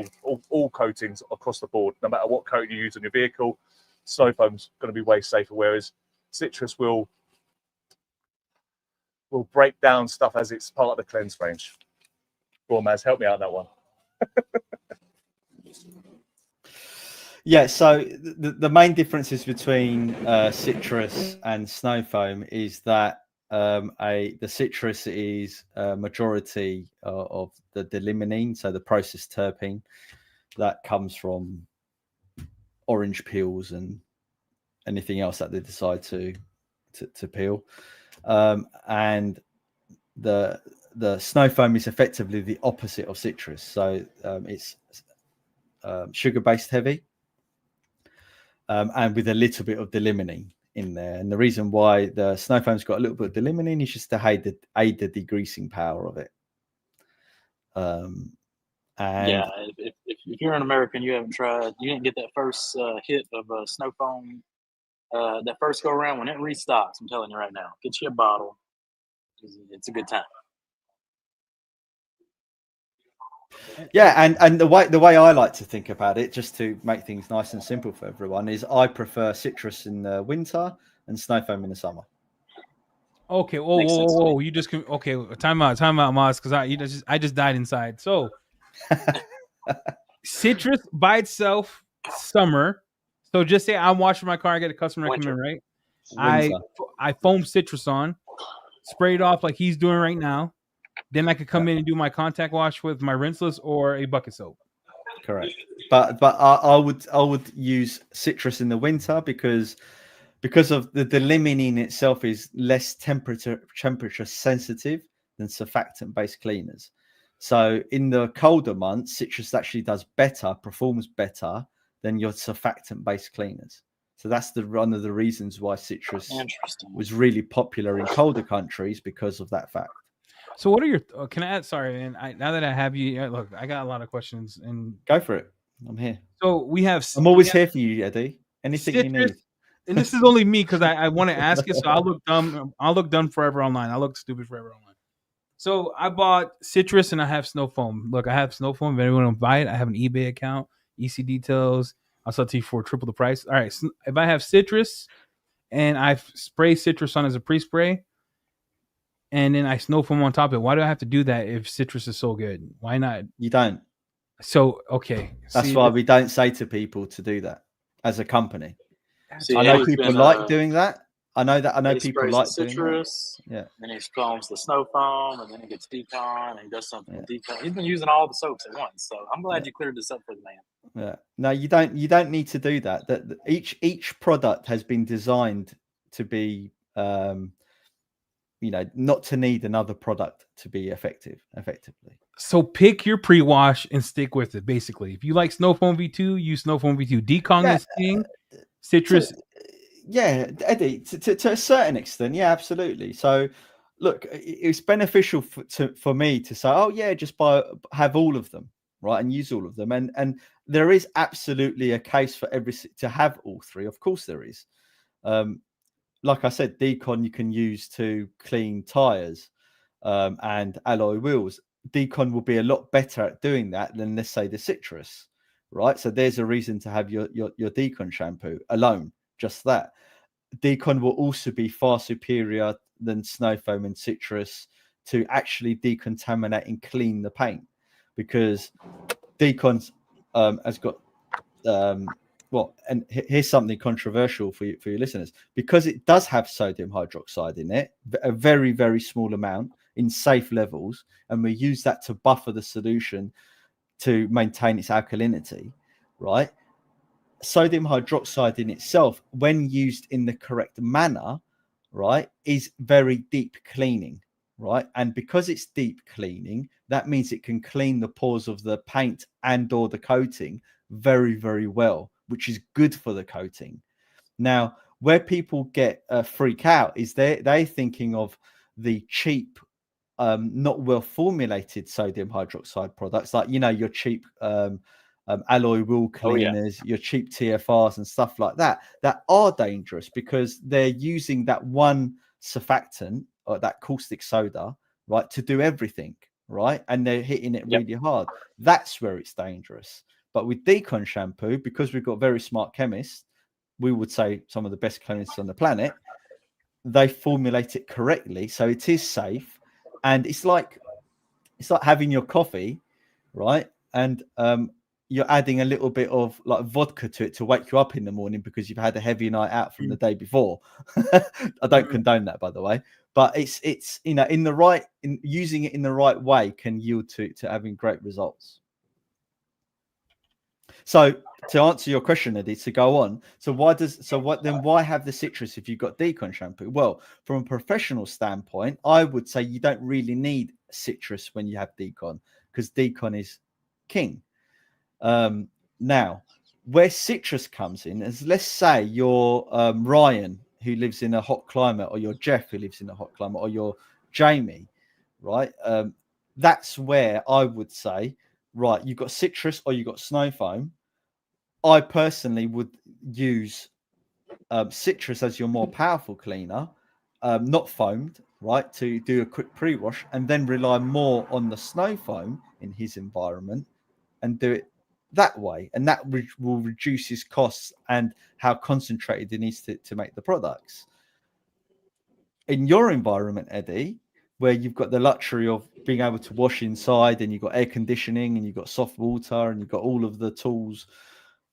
S4: all coatings across the board. No matter what coating you use on your vehicle, snow foam's going to be way safer, whereas citrus will break down stuff as it's part of the cleanse range. Go on, Maz, help me out on that one.
S3: Yeah, so the main differences between citrus and snow foam is that the citrus is a majority of the limonene, so the processed terpene that comes from orange peels and anything else that they decide to peel, and the snow foam is effectively the opposite of citrus, so it's sugar-based heavy, and with a little bit of the limonene in there. And the reason why the snow foam's got a little bit of the limonene is just to aid the degreasing power of it. And
S1: yeah, if you're an American, you haven't tried, you didn't get that first hit of snow foam, that first go around when it restocks. I'm telling you right now, get you a bottle. It's a good time.
S3: Yeah, and the way I like to think about it, just to make things nice and simple for everyone, is I prefer citrus in the winter and snow foam in the summer.
S2: Okay, whoa! You just okay? Time out, Maz, because I just died inside. So, citrus by itself, summer. So just say I'm washing my car, I get a customer recommend, right? I foam citrus on, spray it off like he's doing right now. Then I could come in and do my contact wash with my rinseless or a bucket soap.
S3: Correct. But I would use citrus in the winter because of the limonene itself is less temperature sensitive than surfactant based cleaners. So in the colder months, citrus actually performs better than your surfactant based cleaners. So that's one of the reasons why citrus was really popular in colder countries, because of that fact.
S2: So what are your, can I add, sorry, and now that I have you, look, I got a lot of questions. And
S3: go for it. I'm here.
S2: So
S3: I'm always here for you, Eddie. Anything citrus, you need.
S2: And this is only me because I want to ask it, so I'll look dumb forever online. I'll look stupid forever online. So I bought citrus and I have snow foam. Look, I have snow foam. If anyone want to buy it, I have an eBay account. EC details. I'll sell it to you for triple the price. All right. So if I have citrus and I spray citrus on as a pre-spray, and then I snow foam on top of it, why do I have to do that if citrus is so good? Why not?
S3: You don't.
S2: So okay.
S3: That's why we don't say to people to do that as a company.
S1: See,
S3: I know
S1: Eddie's
S3: people
S1: been,
S3: like doing that. I know
S1: He
S3: people
S1: sprays
S3: like
S1: the
S3: doing that.
S1: citrus,
S3: Yeah.
S1: then he foams the snow foam, and then he gets decon, and he does something with decon. He's been using all the soaps at once, so I'm glad you cleared this up for the man.
S3: Yeah. No, you don't. You don't need to do that. That each product has been designed to be, not to need another product to be effectively.
S2: So pick your pre-wash and stick with it. Basically, if you like Snow Foam V2, use Snow Foam V2. Decon this thing, citrus.
S3: Yeah, Eddie, to a certain extent, yeah, absolutely. So, look, it's beneficial for me to say, oh yeah, just have all of them, right, and use all of them, and there is absolutely a case for to have all three. Of course, there is. Like I said, Decon you can use to clean tires and alloy wheels. Decon will be a lot better at doing that than, let's say, the citrus, right? So there's a reason to have your Decon shampoo alone. Just that. Decon will also be far superior than snow foam and citrus to actually decontaminate and clean the paint, because Decon has got and here's something controversial for your listeners, because it does have sodium hydroxide in it, a very, very small amount in safe levels, and we use that to buffer the solution to maintain its alkalinity, right? Sodium hydroxide in itself, when used in the correct manner, right, is very deep cleaning, right? And because it's deep cleaning, that means it can clean the pores of the paint and or the coating very, very well, which is good for the coating. Now, where people get freak out is they're thinking of the cheap, not well formulated sodium hydroxide products, like your cheap alloy wheel cleaners, your cheap TFRs and stuff like that are dangerous, because they're using that one surfactant or that caustic soda, right, to do everything, right, and they're hitting it really hard. That's where it's dangerous. But with Decon shampoo, because we've got very smart chemists, we would say some of the best chemists on the planet, they formulate it correctly, so it is safe. And it's like having your coffee, right, and you're adding a little bit of like vodka to it to wake you up in the morning because you've had a heavy night out from the day before. I don't condone that, by the way, but it's using it in the right way can yield to having great results. So to answer your question, Eddie, to go on, why have the citrus if you've got Decon shampoo? Well, from a professional standpoint, I would say you don't really need citrus when you have Decon, because Decon is king. Now, where citrus comes in is, let's say you're Ryan, who lives in a hot climate, or you're Jeff, who lives in a hot climate, or you're Jamie, right? That's where I would say, right, you've got citrus or you've got snow foam. I personally would use citrus as your more powerful cleaner, not foamed, right, to do a quick pre-wash, and then rely more on the snow foam in his environment and do it that way. And that will reduce his costs and how concentrated he needs to make the products. In your environment, Eddie, where you've got the luxury of being able to wash inside, and you've got air conditioning, and you've got soft water, and you've got all of the tools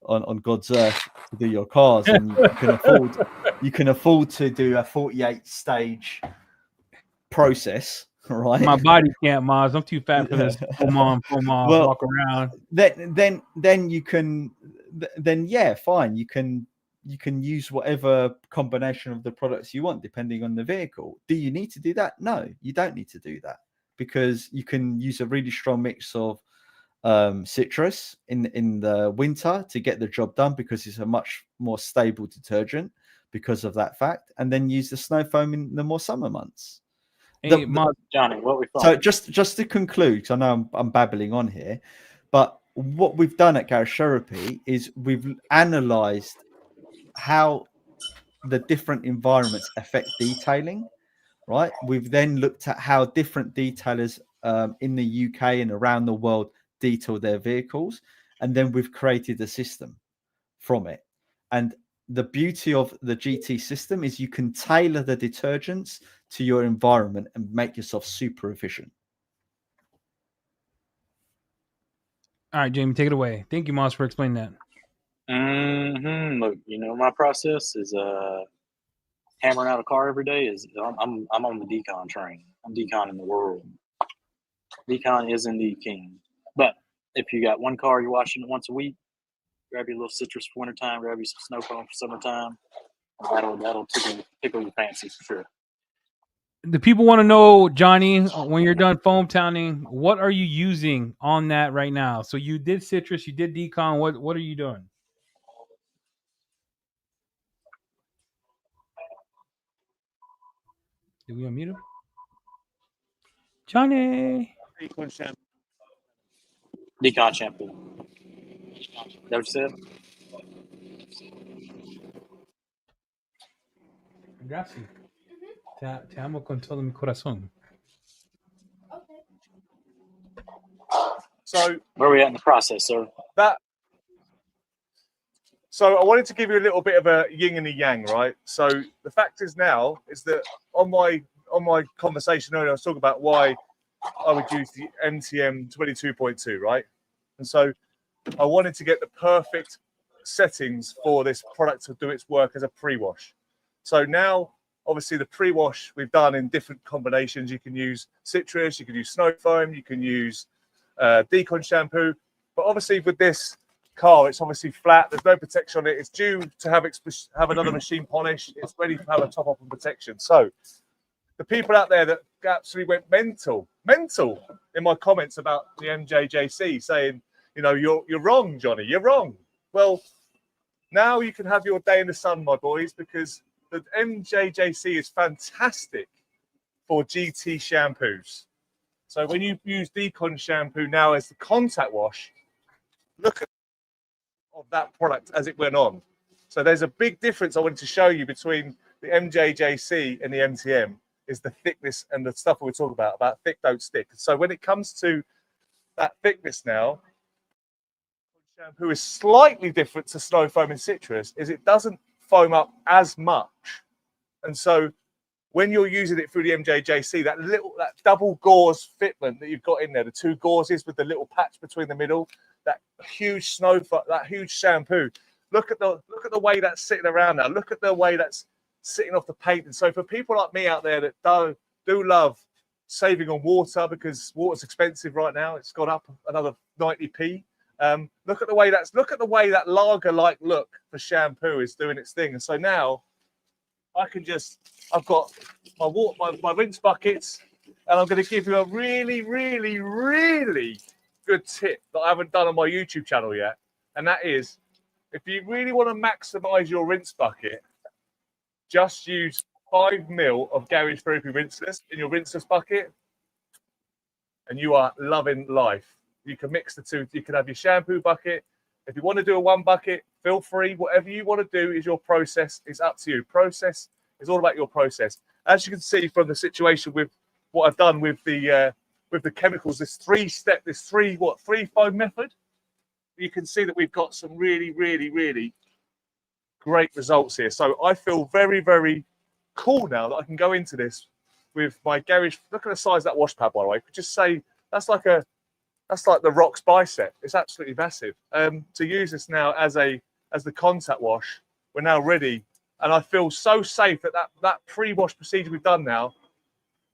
S3: on God's earth to do your cars, and you can afford to do a 48 stage process, right?
S2: My body can't, Maz. I'm too fat for this. Come on, walk around.
S3: Then you can, yeah, fine. You can use whatever combination of the products you want, depending on the vehicle. Do you need to do that? No, you don't need to do that, because you can use a really strong mix of citrus in the winter to get the job done, because it's a much more stable detergent because of that fact, and then use the snow foam in the more summer months.
S2: Hey,
S1: Johnny, what we thought.
S3: So just to conclude, because I know I'm babbling on here, but what we've done at Garage Therapy is we've analyzed how the different environments affect detailing, right? We've then looked at how different detailers in the UK and around the world detail their vehicles, and then we've created a system from it. And the beauty of the GT system is you can tailor the detergents to your environment and make yourself super efficient.
S2: All right, Jamie, take it away. Thank you, Moss, for explaining that.
S1: Look, my process is hammering out a car every day. I'm on the decon train. I'm deconning the world. Decon is indeed king. But if you got one car, you're washing it once a week, grab your little citrus for wintertime, grab you some snow foam for summertime. That'll tickle your fancy for sure.
S2: The people want to know, Johnny, when you're done foam towning, what are you using on that right now? So you did citrus, you did decon. What are you doing? Did we unmute him? Johnny.
S4: Decon shampoo.
S1: Decon shampoo. That what you said?
S2: Gracias. Te amo con todo mi corazón.
S4: So
S1: where are we at in the process, sir?
S4: So I wanted to give you a little bit of a yin and a yang, right? So the fact is now is that on my conversation earlier, I was talking about why I would use the MTM 22.2, right? And so I wanted to get the perfect settings for this product to do its work as a pre-wash. So now, obviously, the pre-wash we've done in different combinations. You can use citrus, you can use snow foam, you can use decon shampoo. But obviously, with this car, it's obviously flat. There's no protection on it. It's due to have another machine polish. It's ready to have a top up and protection. So the people out there that absolutely went mental in my comments about the MJJC, saying, you're wrong, Johnny, you're wrong. Well, now you can have your day in the sun, my boys, because the MJJC is fantastic for GT shampoos. So when you use Decon shampoo now as the contact wash, look at that product as it went on. So there's a big difference I wanted to show you between the MJJC and the MTM is the thickness and the stuff we're talking about thick don't stick. So when it comes to that thickness now, shampoo is slightly different to snow foam and citrus, is it doesn't foam up as much. And so when you're using it through the MJJC, that double gauze fitment that you've got in there, the two gauzes with the little patch between the middle, that huge that huge shampoo. Look at the way that's sitting around now. Look at the way that's sitting off the paint. And so for people like me out there that do love saving on water, because water's expensive right now, it's gone up another 90p. Look at the way that lager-like look for shampoo is doing its thing. And so now I've got my rinse buckets, and I'm going to give you a really, really, really good tip that I haven't done on my YouTube channel yet. And that is, if you really want to maximize your rinse bucket, just use 5 ml of Garage Therapy rinseless in your rinseless bucket, and you are loving life. You can mix the two. You can have your shampoo bucket. If you want to do a 1 bucket, feel free. Whatever you want to do is your process. It's up to you. Process is all about your process. As you can see from the situation with what I've done with the chemicals, this 3-4 method, you can see that we've got some really, really, really great results here. So I feel very, very cool now that I can go into this with my Garage. Look at the size of that wash pad, by the way. Could just say that's like the Rock's bicep. It's absolutely massive. To use this now as the contact wash, we're now ready, and I feel so safe that pre-wash procedure we've done now.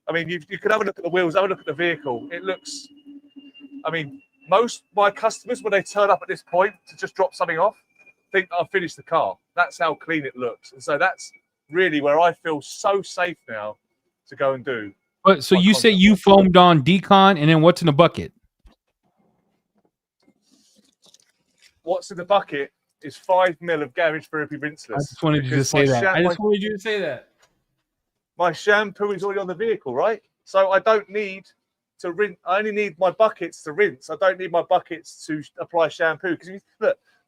S4: I mean, you can have a look at the wheels, have a look at the vehicle. It looks. I mean, most of my customers, when they turn up at this point to just drop something off, think I've finished the car. That's how clean it looks, and so that's really where I feel so safe now to go and do.
S2: But so you say you foamed on decon, and then what's in the bucket?
S4: What's in the bucket is 5 ml of Garage Therapy rinseless.
S2: I just wanted you to say that. I just wanted you to say that.
S4: My shampoo is already on the vehicle, right? So I don't need to rinse. I only need my buckets to rinse. I don't need my buckets to apply shampoo. Because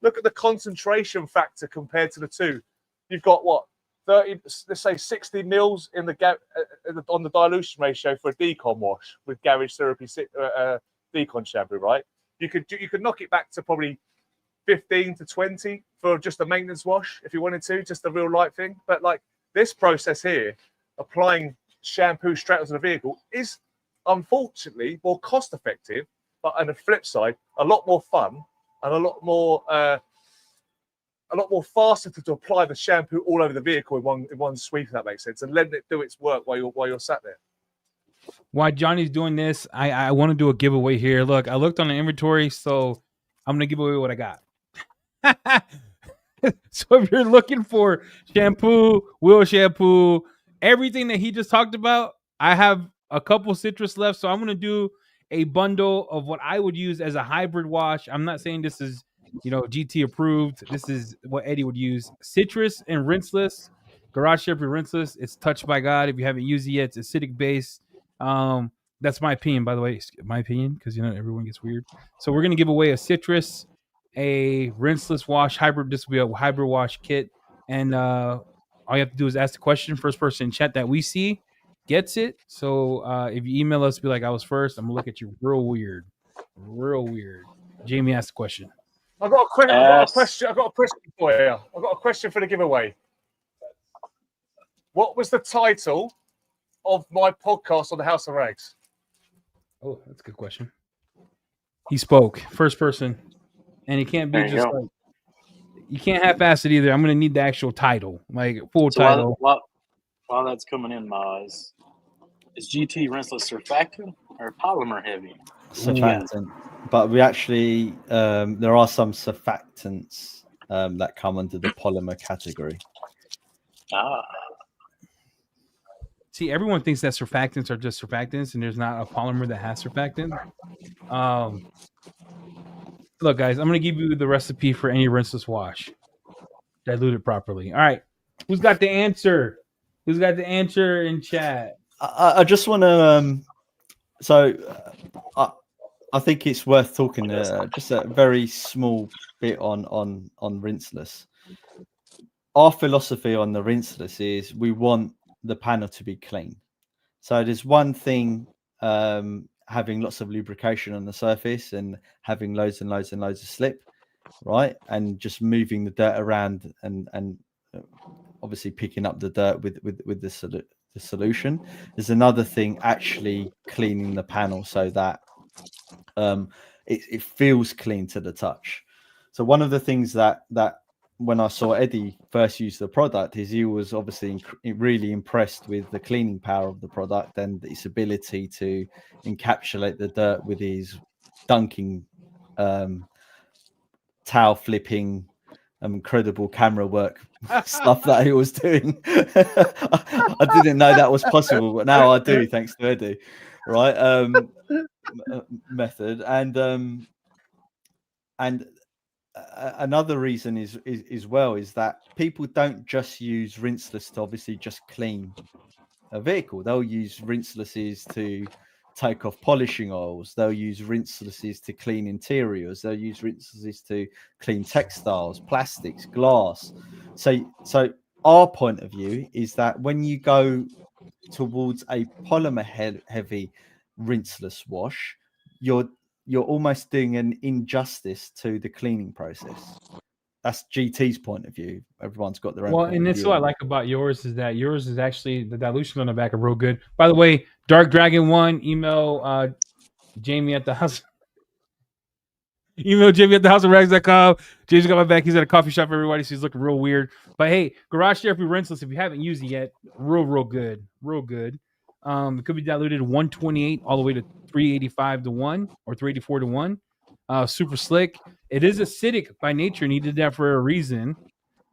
S4: look at the concentration factor compared to the two. You've got what? 30, let's say 60 mils in the on the dilution ratio for a decon wash with Garage Therapy Decon Shampoo, right? You could knock it back to probably 15 to 20 for just a maintenance wash if you wanted to, just a real light thing. But like this process here, applying shampoo straight onto the vehicle is unfortunately more cost effective, but on the flip side, a lot more fun and a lot more faster to apply the shampoo all over the vehicle in one sweep, if that makes sense, and letting it do its work while you're sat there.
S2: While Johnny's doing this, I want to do a giveaway here. Look, I looked on the inventory, so I'm gonna give away what I got. So if you're looking for shampoo, wheel shampoo, everything that he just talked about, I have a couple citrus left. So I'm going to do a bundle of what I would use as a hybrid wash. I'm not saying this is, GT approved. This is what Eddie would use. Citrus and rinseless, Garage Therapy rinseless. It's touched by God. If you haven't used it yet, it's acidic base. That's my opinion, by the way. My opinion, because everyone gets weird. So we're going to give away a citrus, a rinseless wash hybrid. This will be a hybrid wash kit, and all you have to do is ask the question. First person in chat that we see gets it. So if you email us, be like, I was first, I'm gonna look at you real weird. Jamie asked the question.
S4: I've got a question for you. I've got a question for the giveaway. What was the title of my podcast on the House of Rags?
S2: Oh, that's a good question. He spoke first person. And it can't be just like, you can't half-ass it either. I'm going to need the actual title, like full title.
S1: While that's coming in, Maz, is GT rinseless surfactant or polymer heavy?
S3: Surfactant. But we actually, there are some surfactants that come under the polymer category.
S2: See, everyone thinks that surfactants are just surfactants, and there's not a polymer that has surfactant. Look, guys, I'm going to give you the recipe for any rinseless wash. Dilute it properly. All right. Who's got the answer? Who's got the answer in chat?
S3: I just want to... I think it's worth talking just a very small bit on rinseless. Our philosophy on the rinseless is we want the panel to be clean. So there's one thing... having lots of lubrication on the surface and having loads and loads and loads of slip, right? And just moving the dirt around and obviously picking up the dirt with the solution. There's another thing actually cleaning the panel so that it feels clean to the touch. So one of the things that when I saw Eddie first use the product is he was obviously really impressed with the cleaning power of the product and its ability to encapsulate the dirt with his dunking, towel flipping, incredible camera work stuff that he was doing. I didn't know that was possible, but now I do, thanks to Eddie, right? Method and another reason is that people don't just use rinseless to obviously just clean a vehicle. They'll use rinselesses to take off polishing oils. They'll use rinselesses to clean interiors. They'll use rinselesses to clean textiles, plastics, glass. So our point of view is that when you go towards a polymer heavy rinseless wash, you're almost doing an injustice to the cleaning process. That's GT's point of view. Everyone's got their own.
S2: Well, and that's what I like about yours is that yours is actually the dilution on the back are real good. By the way, Dark Dragon 1, email Jamie at the house. Email Jamie at thehouse.rags.com. Jamie's got my back. He's at a coffee shop. Everybody, so he's looking real weird. But hey, Garage Therapy rinseless, if you haven't used it yet, real good. It could be diluted 128 all the way to 385 to 1 or 384 to 1. Super slick. It is acidic by nature, and he did that for a reason,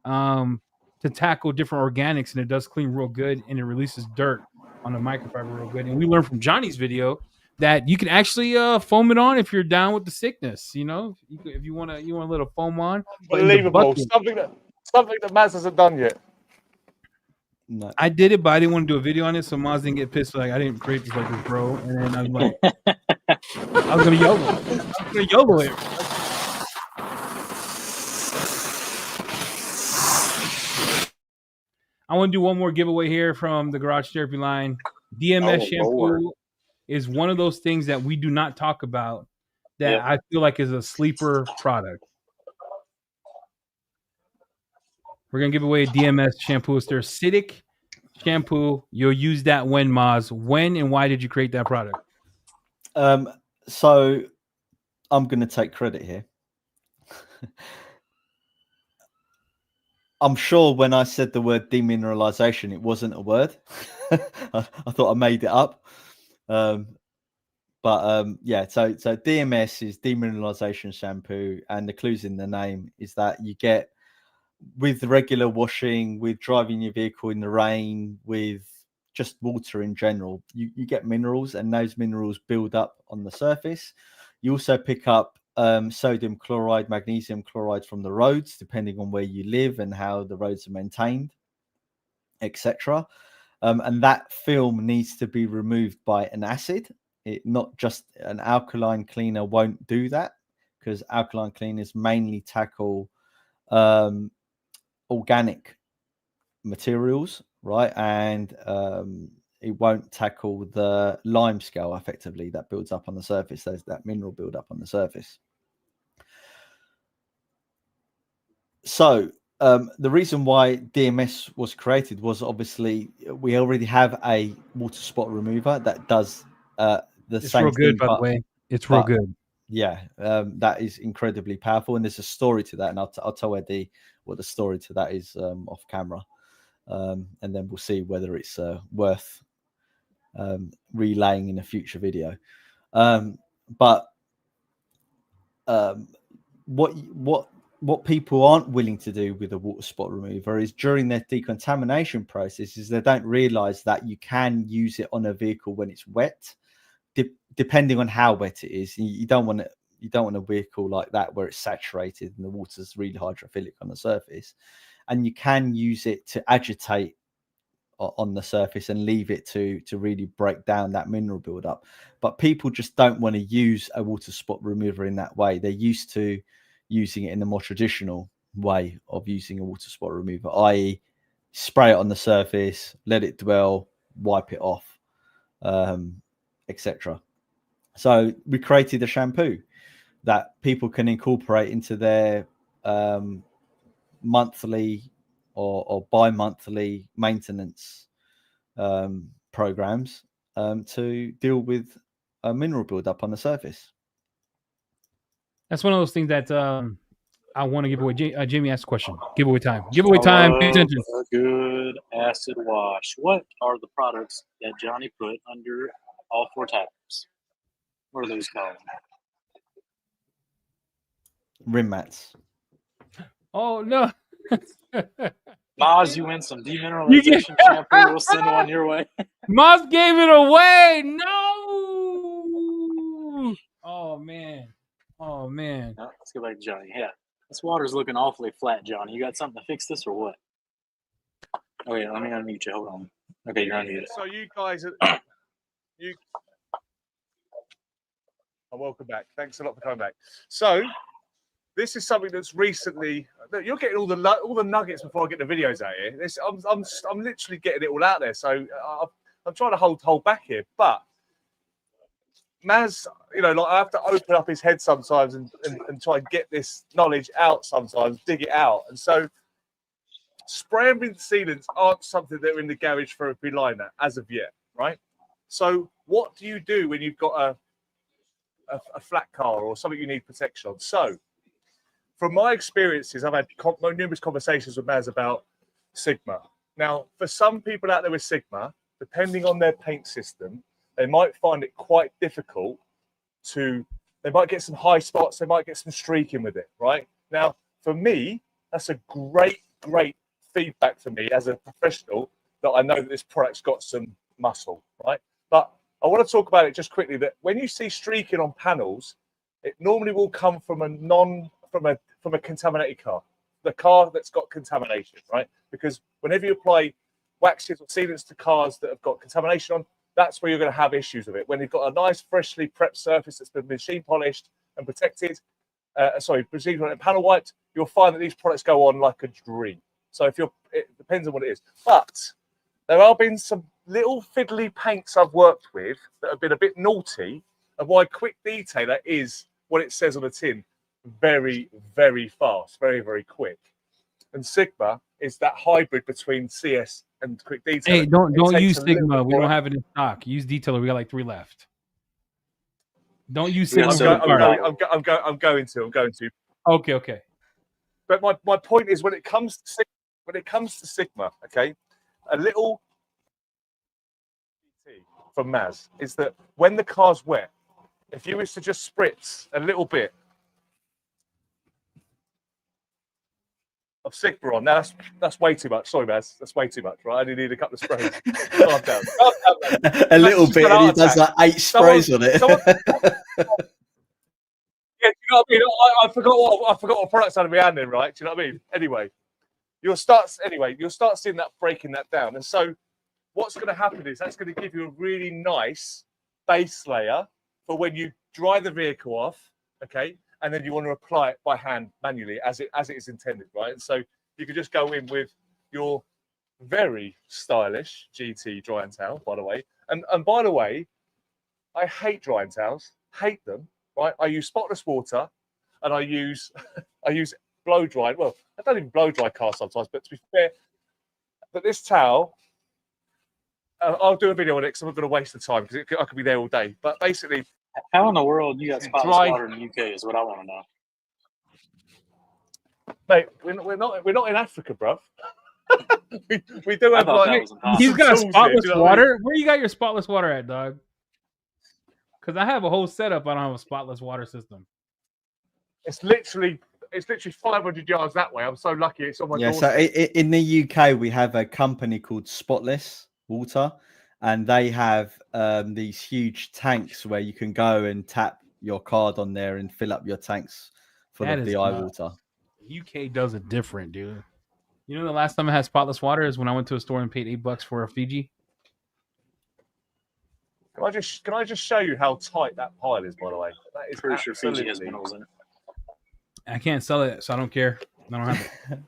S2: to tackle different organics, and it does clean real good, and it releases dirt on the microfiber real good. And we learned from Johnny's video that you can actually foam it on if you're down with the sickness. If you want a little foam on.
S4: Unbelievable. Something that Maz hasn't done yet.
S3: No.
S2: I did it, but I didn't want to do a video on it, so Maz didn't get pissed. Like, I didn't create this like this, bro. And then I was like, I was gonna YOLO it. I want want to do one more giveaway here from the Garage Therapy line. DMS shampoo
S1: Lord.
S2: is one of those things that we do not talk about that
S1: Yep.
S2: I feel like is a sleeper product. We're going to give away a DMS shampoo. It's their acidic shampoo. You'll use that when, Maz. When and why did you create that product?
S3: So I'm going to take credit here. I'm sure when I said the word demineralization, it wasn't a word. I thought I made it up. Yeah, so DMS is demineralization shampoo, and the clues in the name is that you get with regular washing, with driving your vehicle in the rain, with just water in general, you get minerals, and those minerals build up on the surface. You also pick up sodium chloride, magnesium chloride from the roads, depending on where you live and how the roads are maintained, etc. And that film needs to be removed by an acid. Not just an alkaline cleaner won't do that, because alkaline cleaners mainly tackle organic materials, right? And it won't tackle the lime scale effectively that builds up on the surface. There's that mineral build up on the surface. So the reason why DMS was created was obviously we already have a water spot remover that does the same
S2: real good,
S3: thing,
S2: by the way. It's real good.
S3: Yeah, that is incredibly powerful, and there's a story to that, and I'll tell Eddie what the story to that is off camera, and then we'll see whether it's worth relaying in a future video. But what people aren't willing to do with a water spot remover is during their decontamination process is they don't realize that you can use it on a vehicle when it's wet, depending on how wet it is. You don't want a vehicle like that where it's saturated and the water's really hydrophilic on the surface. And you can use it to agitate on the surface and leave it to really break down that mineral buildup. But people just don't want to use a water spot remover in that way. They're used to using it in a more traditional way of using a water spot remover, i.e. spray it on the surface, let it dwell, wipe it off, etc. So we created a shampoo that people can incorporate into their monthly or bi-monthly maintenance programs to deal with a mineral buildup on the surface.
S2: That's one of those things that I want to give away. Jamie asked a question. Giveaway time. Giveaway time. Pay attention.
S1: A good acid wash. What are the products that Johnny put under all four tappers? What are those called?
S3: Rim mats.
S2: Oh no.
S1: Maz, you win some demineralization shampoo. We'll send one your way.
S2: Maz gave it away. No. Oh man. Oh man.
S1: No, let's go back to Johnny. Yeah, this water's looking awfully flat, Johnny. You got something to fix this or what? Oh yeah, let me unmute you. Hold on. Okay, you're unmuted.
S4: So you guys, welcome back. Thanks a lot for coming back. So this is something that's recently. You're getting all the nuggets before I get the videos out here. I'm literally getting it all out there. So I'm trying to hold back here, but Maz, like I have to open up his head sometimes and try and get this knowledge out sometimes, dig it out. And so spray and rinse sealants aren't something that are in the Garage Therapy line as of yet, right? So what do you do when you've got a flat car or something you need protection on? So from my experiences, I've had numerous conversations with Maz about Sigma. Now, for some people out there with Sigma, depending on their paint system, they might find it quite difficult they might get some high spots, they might get some streaking with it, right? Now, for me, that's a great feedback for me as a professional that I know that this product's got some muscle, right? But I want to talk about it just quickly, that when you see streaking on panels, it normally will come from a contaminated car, the car that's got contamination, right? Because whenever you apply waxes or sealants to cars that have got contamination on, that's where you're going to have issues with it. When you've got a nice, freshly prepped surface that's been machine polished and protected, machine polished and panel wiped, you'll find that these products go on like a dream. So it depends on what it is. But there have been some little fiddly paints I've worked with that have been a bit naughty, and why Quick Detailer is what it says on the tin, very, very fast, very, very quick. And Sigma is that hybrid between CS and Quick Detailer.
S2: Hey, don't use Sigma. We don't have it in stock. Use Detailer. We got like 3 left. Don't use Sigma.
S4: I'm going to.
S2: Okay.
S4: But my point is, when it comes to Sigma, okay, a little from Maz is that when the car's wet, if you was to just spritz a little bit of Sigma on, now that's way too much. Sorry, Maz, that's way too much. Right, I only need a couple of sprays. Calm down.
S3: A little bit, and he does like 8 sprays on it.
S4: Yeah, do you know what I mean? I forgot what products out of my hand then, right? Do you know what I mean? Anyway, you'll start seeing that breaking that down. And so what's going to happen is that's going to give you a really nice base layer for when you dry the vehicle off, okay? And then you want to apply it by hand manually as it is intended, right? And so you can just go in with your very stylish GT drying towel, by the way. And by the way, I hate drying towels, hate them. Right, I use spotless water, and I use blow dry. Well, I don't even blow dry cars sometimes, but to be fair, but this towel, I'll do a video on it because I'm not going to waste the time because I could be there all day. But basically,
S1: how in the world you got spotless water in the UK is what I want to know.
S4: Mate, we're not in Africa, bruv. we do have like
S2: he's got spotless water. Where you got your spotless water at, dog? Because I have a whole setup. I don't have a spotless water system.
S4: It's literally 500 yards that way. I'm so lucky it's on my doorstep.
S3: So in the UK, we have a company called Spotless Water, and they have these huge tanks where you can go and tap your card on there and fill up your tanks full of DI water.
S2: UK does it different, dude. You know, the last time I had spotless water is when I went to a store and paid $8 for a Fiji.
S4: Can I just show you how tight that pile is? By the way, that is
S1: pretty sure Fiji has minerals in it.
S2: I can't sell it, so I don't care. I don't have it.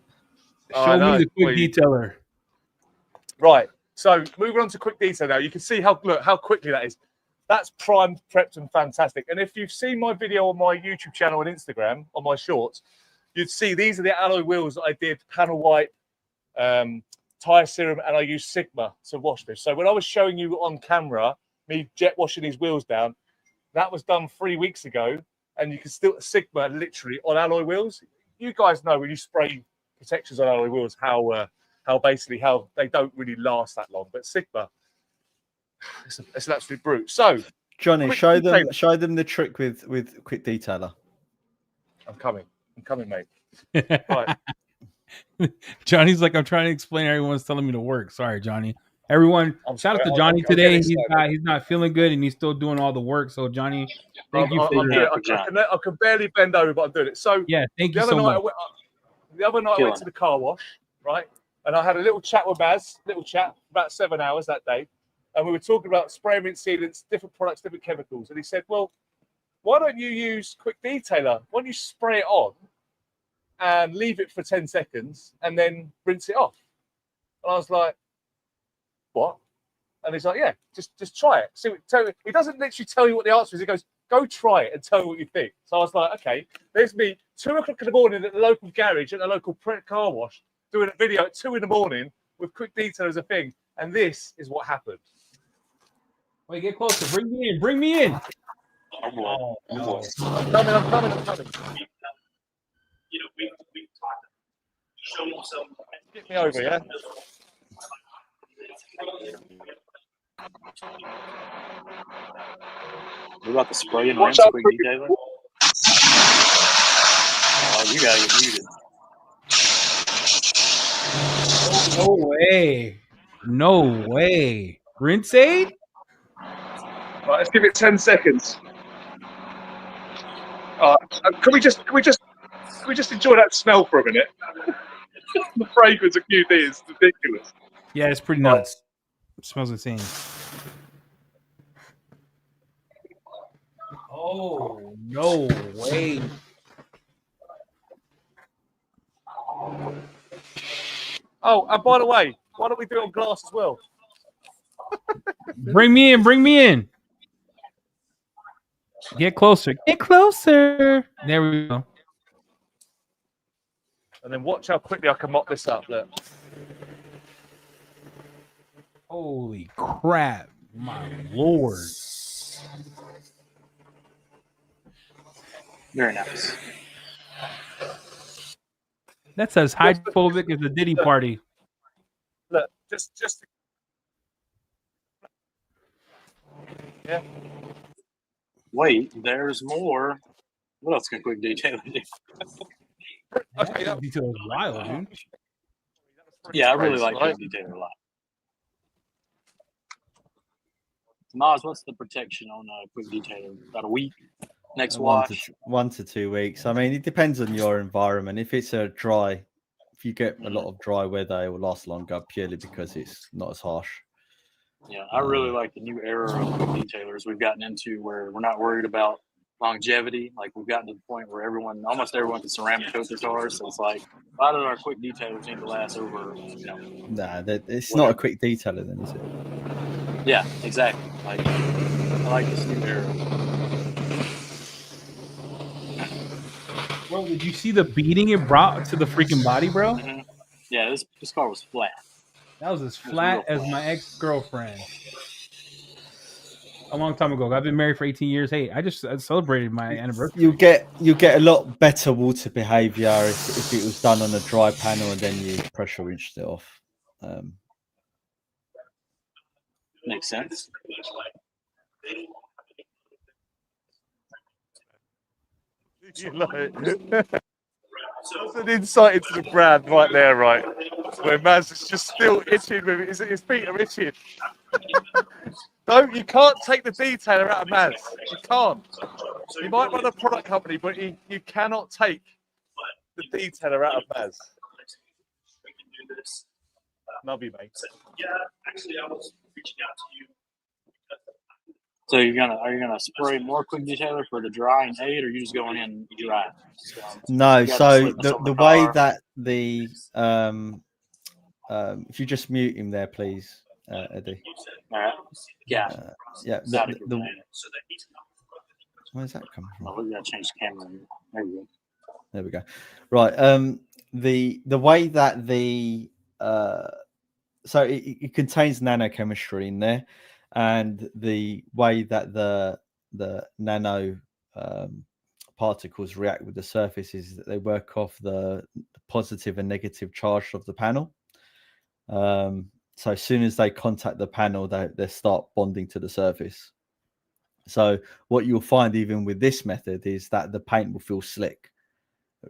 S2: Show me the Quick Detailer.
S4: Right. So moving on to Quick Detailer now, you can see how quickly that is. That's primed, prepped, and fantastic. And if you've seen my video on my YouTube channel and Instagram on my shorts, you'd see these are the alloy wheels that I did panel wipe, tire serum, and I used Sigma to wash this. So when I was showing you on camera me jet washing these wheels down, that was done 3 weeks ago, and you can still Sigma literally on alloy wheels. You guys know when you spray protections on alloy wheels how they don't really last that long, but Sigma, it's an absolute brute. So
S3: Johnny, show them the trick with Quick Detailer.
S4: I'm coming, mate. Right.
S2: Johnny's like, I'm trying to explain. Everyone's telling me to work. Sorry, Johnny. Everyone, shout out to Johnny today. He's not feeling good, and he's still doing all the work. So, Johnny, thank you for
S4: I can barely bend over, but I'm doing it. So,
S2: yeah, thank you so much.
S4: The other night I went to the car wash, right? And I had a little chat with Maz, about 7 hours that day. And we were talking about spray rinse sealants, different products, different chemicals. And he said, well, why don't you use Quick Detailer? Why don't you spray it on and leave it for 10 seconds and then rinse it off? And I was like, what? And he's like, yeah, just try it. See, he doesn't literally tell you what the answer is. He goes, go try it and tell me what you think. So I was like, okay, there's me 2 o'clock in the morning at the local garage at the local car wash doing a video at 2 in the morning with Quick Detailer as a thing. And this is what happened.
S2: Wait, get closer. Bring me in.
S1: Oh, boy.
S4: I'm coming.
S1: You know, we talked. Show them some.
S4: Get me over, yeah?
S1: What about the spray and rinse Quick Detailer? Oh, you gotta get muted.
S2: No way. Rinse aid?
S4: Right, let's give it 10 seconds. Can we just enjoy that smell for a minute? The fragrance of QD is ridiculous.
S2: Yeah, it's pretty nuts. It smells insane. Oh, no way.
S4: Oh, and by the way, why don't we do it on glass as well?
S2: Bring me in. Get closer. There we go.
S4: And then watch how quickly I can mop this up. Look.
S2: Holy crap. My Lord.
S1: Very nice.
S2: That's as hydrophobic as a Diddy party.
S4: Look, just. Yeah.
S1: Wait, there's more. What else can quick detailing do?
S4: Okay,
S2: That detail is wild, dude.
S1: Yeah, I really like quick detailing a lot. Maz, what's the protection on quick detailing? About a week? Next wash?
S3: 1 to 2 weeks. I mean, it depends on your environment. If it's if you get a lot of dry weather, it will last longer purely because it's not as harsh.
S1: Yeah, I really like the new era of quick detailers we've gotten into where we're not worried about longevity. Like we've gotten to the point where almost everyone can ceramic coat their cars. So it's like a lot of our quick detailers need to last over,
S3: Nah, it's not a quick detailer then, is it?
S1: Yeah, exactly. Like I like this new era.
S2: Bro, did you see the beating it brought to the freaking body, bro?
S1: Mm-hmm. Yeah, this car was flat.
S2: That was as flat as my ex-girlfriend. A long time ago. I've been married for 18 years. Hey, I celebrated my anniversary.
S3: You get a lot better water behavior if it was done on a dry panel and then you pressure rinsed it off.
S1: Makes sense.
S4: That's an insight into the brand right there, right? Where Maz is just still itching with it. His feet are itching. No, you can't take the detailer out of Maz. You can't. You might run a product company, but you cannot take the detailer out of Maz. Love you, mate.
S1: So are you gonna spray more quick detailer for the dry and aid, or are you just going in dry?
S3: No, so the way that the if you just mute him there, please, Eddie.
S1: All right. Yeah.
S3: Yeah. Where's that coming from?
S1: Oh, we gotta change the camera. There you go.
S3: There we go. Right. The way that so it contains nanochemistry in there, and the way that the nano particles react with the surface is that they work off the positive and negative charge of the panel. So as soon as they contact the panel, they start bonding to the surface. So what you'll find even with this method is that the paint will feel slick,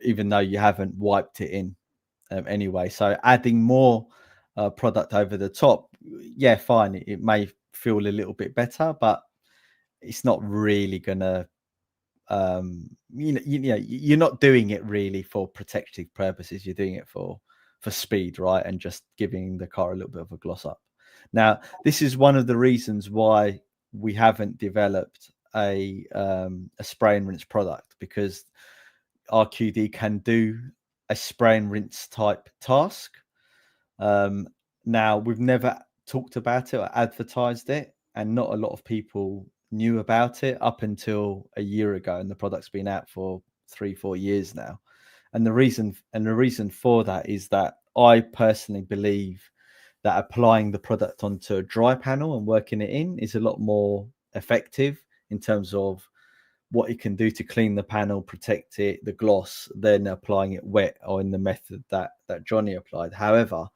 S3: even though you haven't wiped it in anyway. So adding more product over the top, yeah, fine. It may feel a little bit better, but it's not really gonna. You're not doing it really for protective purposes. You're doing it for speed, right? And just giving the car a little bit of a gloss up. Now, this is one of the reasons why we haven't developed a spray and rinse product, because RQD can do a spray and rinse type task. Now, we've never talked about it or advertised it, and not a lot of people knew about it up until a year ago, and the product's been out for 3-4 years now. And the reason for that is that I personally believe that applying the product onto a dry panel and working it in is a lot more effective in terms of what it can do to clean the panel, protect it, the gloss, than applying it wet or in the method that Jonny applied. However,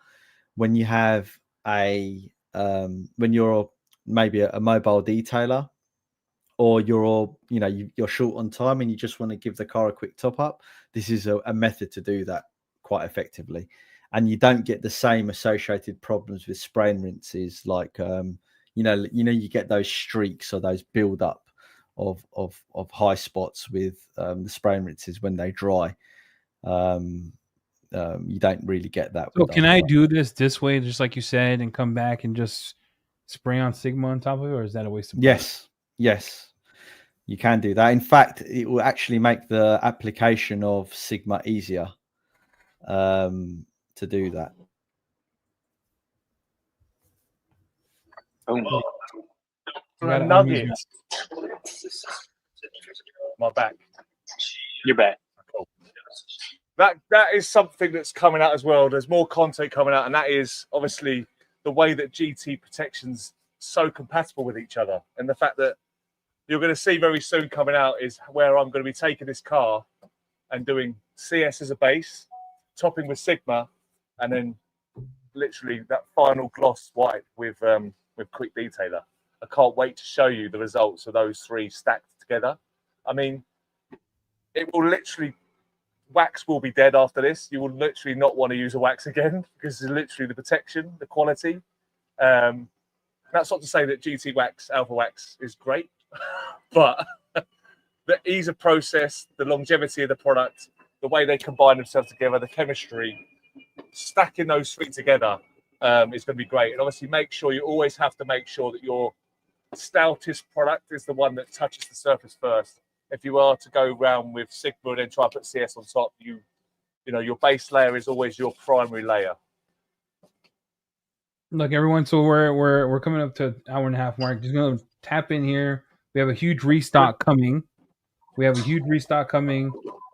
S3: when you have when you're maybe a mobile detailer, or you're short on time and you just want to give the car a quick top up, this is a method to do that quite effectively, and you don't get the same associated problems with spray and rinses, like you get those streaks or those build up of high spots with the spray and rinses when they dry. You don't really get that.
S2: So can I do this way, just like you said, and come back and just spray on Sigma on top of it, or is that a waste of product?
S3: Yes, you can do that. In fact, it will actually make the application of Sigma easier to do that.
S1: Oh,
S2: You gotta
S4: Nugget.
S2: unmute.
S4: My back.
S1: you're back.
S4: Cool. That is something that's coming out as well. There's more content coming out, and that is obviously the way that GT protection's so compatible with each other, and the fact that you're going to see very soon coming out is where I'm going to be taking this car and doing CS as a base, topping with Sigma, and then literally that final gloss white with Quick Detailer. I can't wait to show you the results of those three stacked together. I mean, it will literally, wax will be dead after this. You will literally not want to use a wax again because it's literally the protection, the quality. That's not to say that GT Wax, Alpha Wax is great, but the ease of process, the longevity of the product, the way they combine themselves together, the chemistry, stacking those three together is going to be great. And obviously make sure you always have to make sure that your stoutest product is the one that touches the surface first. If you are to go around with Sigma and then try to put CS on top, you know, your base layer is always your primary layer.
S2: Look, everyone. So we're coming up to an hour and a half mark. Just gonna tap in here. We have a huge restock coming.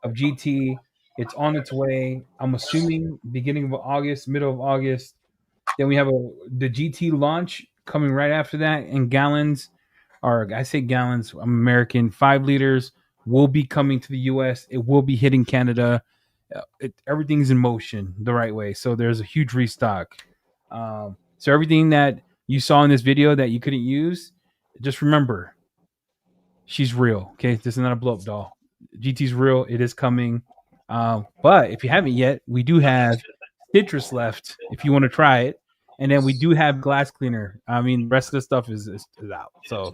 S2: of GT. It's on its way. I'm assuming beginning of August, middle of August. Then we have the GT launch coming right after that. And gallons, or I say gallons, I'm American. 5 liters will be coming to the US. It will be hitting Canada. Everything's in motion the right way. So there's a huge restock. So everything that you saw in this video that you couldn't use, just remember, she's real. Okay, this is not a blow up doll. GT's real. It is coming. But if you haven't yet, we do have citrus left if you want to try it, and then we do have glass cleaner. I mean, the rest of the stuff is out. So,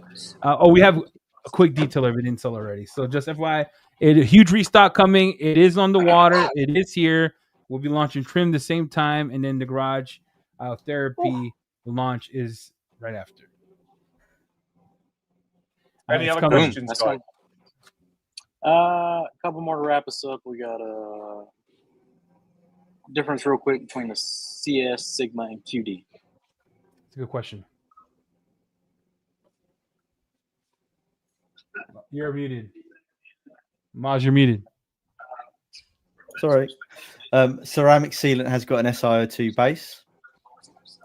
S2: we have a quick detail of it in sale already. So just FYI, a huge restock coming. It is on the water. It is here. We'll be launching trim the same time, and then the garage therapy launch is right after.
S4: Any other questions, guys?
S1: A couple more to wrap us up. We got a difference real quick between the CS, Sigma, and QD.
S2: That's a good question. You're muted. Maz, you're muted.
S3: Sorry. Ceramic sealant has got an SiO2 base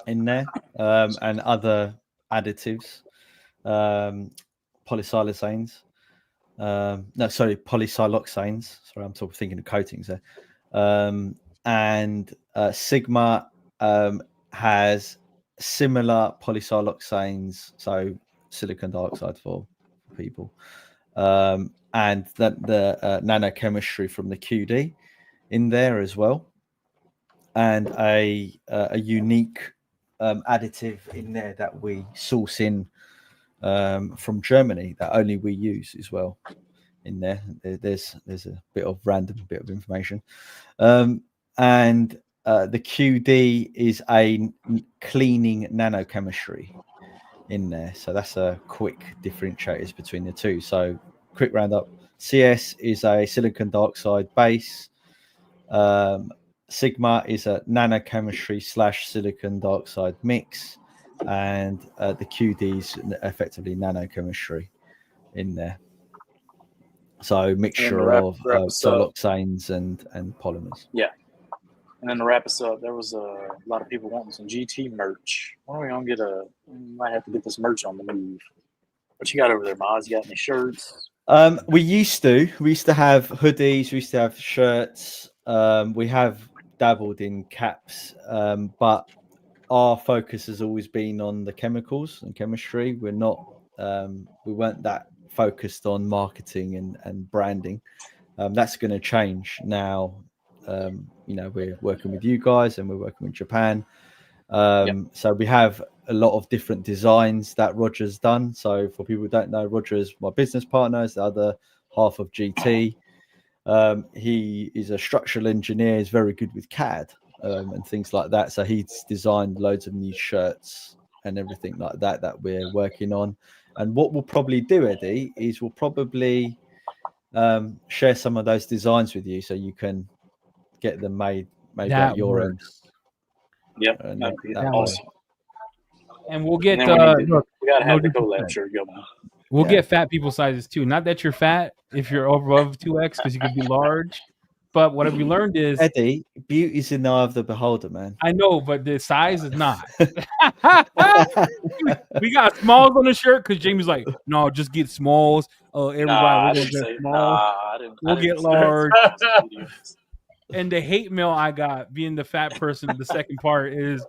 S3: in there, and other additives, polysiloxanes. Polysiloxanes. Sorry, I'm sort of thinking of coatings there. And Sigma has similar polysiloxanes, so silicon dioxide for people, and the nanochemistry from the QD in there as well, and a unique additive in there that we source in from Germany that only we use as well. In there, there's a bit of random bit of information, and the QD is a cleaning nanochemistry in there, so that's a quick differentiators between the two. So quick roundup: CS is a silicon dioxide base. Sigma is a nanochemistry / silicon dioxide mix, and the QD is effectively nanochemistry in there. So mixture of siloxanes and polymers.
S1: Yeah. And then to wrap us up, there was a lot of people wanting some GT merch. Why don't we all we might have to get this merch on the move. What you got over there, Maz? You got any shirts?
S3: We used to have hoodies, we used to have shirts. We have dabbled in caps, but our focus has always been on the chemicals and chemistry. We weren't that focused on marketing and branding. That's going to change now. We're working with you guys and we're working with Japan. So we have a lot of different designs that Roger's done. So for people who don't know, Roger is my business partner, is the other half of GT. He is a structural engineer, is very good with CAD and things like that. So he's designed loads of new shirts and everything like that we're working on. And what we'll probably do, Eddie, is we'll probably share some of those designs with you so you can get them made maybe at your end.
S1: Yep, that'd be awesome.
S2: And we'll get
S1: And then we
S2: look,
S1: gotta
S2: no
S1: have the
S2: disrespect.
S1: collab shirt going.
S2: We'll
S3: Yeah.
S2: get fat people sizes too. Not that you're fat if you're above 2X because you could be large. But what we learned is
S3: Eddie, beauty's in the eye of the beholder, man.
S2: I know, but the size is not. We got smalls on the shirt because Jamie's like, no, just get smalls. Everybody,
S1: Nah,
S2: we're
S1: I
S2: gonna
S1: didn't
S2: get
S1: say.
S2: smalls.
S1: Nah, I didn't.
S2: We'll
S1: I
S2: get
S1: didn't say
S2: large.
S1: videos.
S2: And the hate mail I got, being the fat person, the second part is,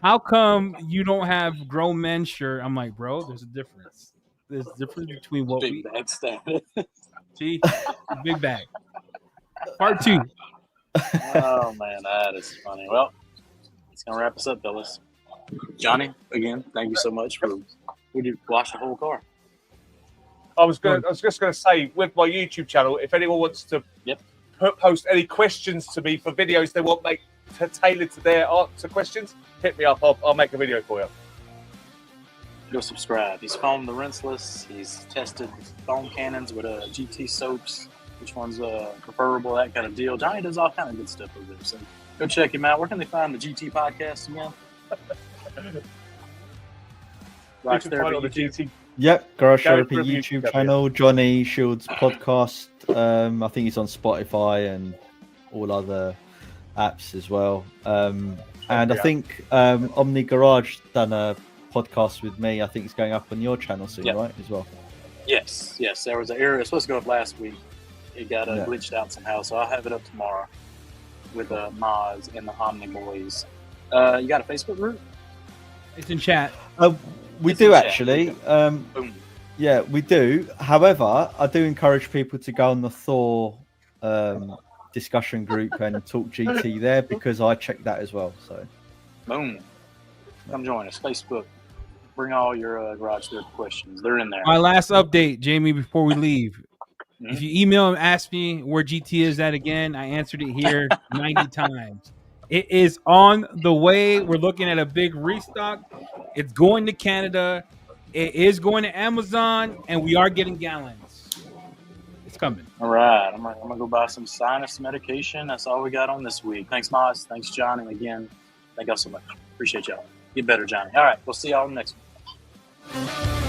S2: how come you don't have grown men shirt? I'm like, bro, there's a difference. There's a difference between what
S1: Big
S2: we
S1: bag stand.
S2: see. Big bag. Part 2.
S1: Oh man, that is funny. Well, it's gonna wrap us up, fellas. Johnny, again, thank you so much for we did wash the whole car.
S4: I was just gonna say, with my YouTube channel, if anyone wants to post any questions to me for videos they want tailored to their answer questions, hit me up. I'll make a video for you.
S1: Go subscribe. He's foamed the rinseless. He's tested foam cannons with GT soaps. Which one's preferable? That kind of deal. Johnny does all kind of good stuff over there. So go check him out. Where can they find the GT podcast again? Garage Therapy
S4: on the
S1: YouTube.
S4: GT.
S3: Yep, Garage Therapy
S4: Therapy
S3: YouTube
S4: YouTube,
S3: channel, Johnny Shields podcast. I think he's on Spotify and all other apps as well. And I think Omni Garage done a podcast with me. I think it's going up on your channel soon, right? As well.
S1: Yes. There was an error. It was supposed to go up last week. It got glitched out somehow, so I'll have it up tomorrow with Maz and the Omni Boys. You got a Facebook group?
S2: It's in chat.
S3: We
S1: It's
S3: do
S1: in chat.
S3: actually.
S1: Boom.
S3: Yeah, we do. However, I do encourage people to go on the Thor discussion group and talk GT there because I check that as well. So,
S1: Boom. Come join us. Facebook. Bring all your Garage Therapy questions. They're in there.
S2: My last update, Jamie, before we leave.
S1: Mhm.
S2: If you email and ask me where GT is at again, I answered it here 90 times. It is on the way. We're looking at a big restock. It's going to Canada. It is going to Amazon, and we are getting gallons. It's coming.
S1: All right. I'm gonna go buy some sinus medication. That's all we got on this week. Thanks, Maz. Thanks, Johnny. Again, thank y'all so much. Appreciate y'all. Get better, Johnny. All right. We'll see y'all next week.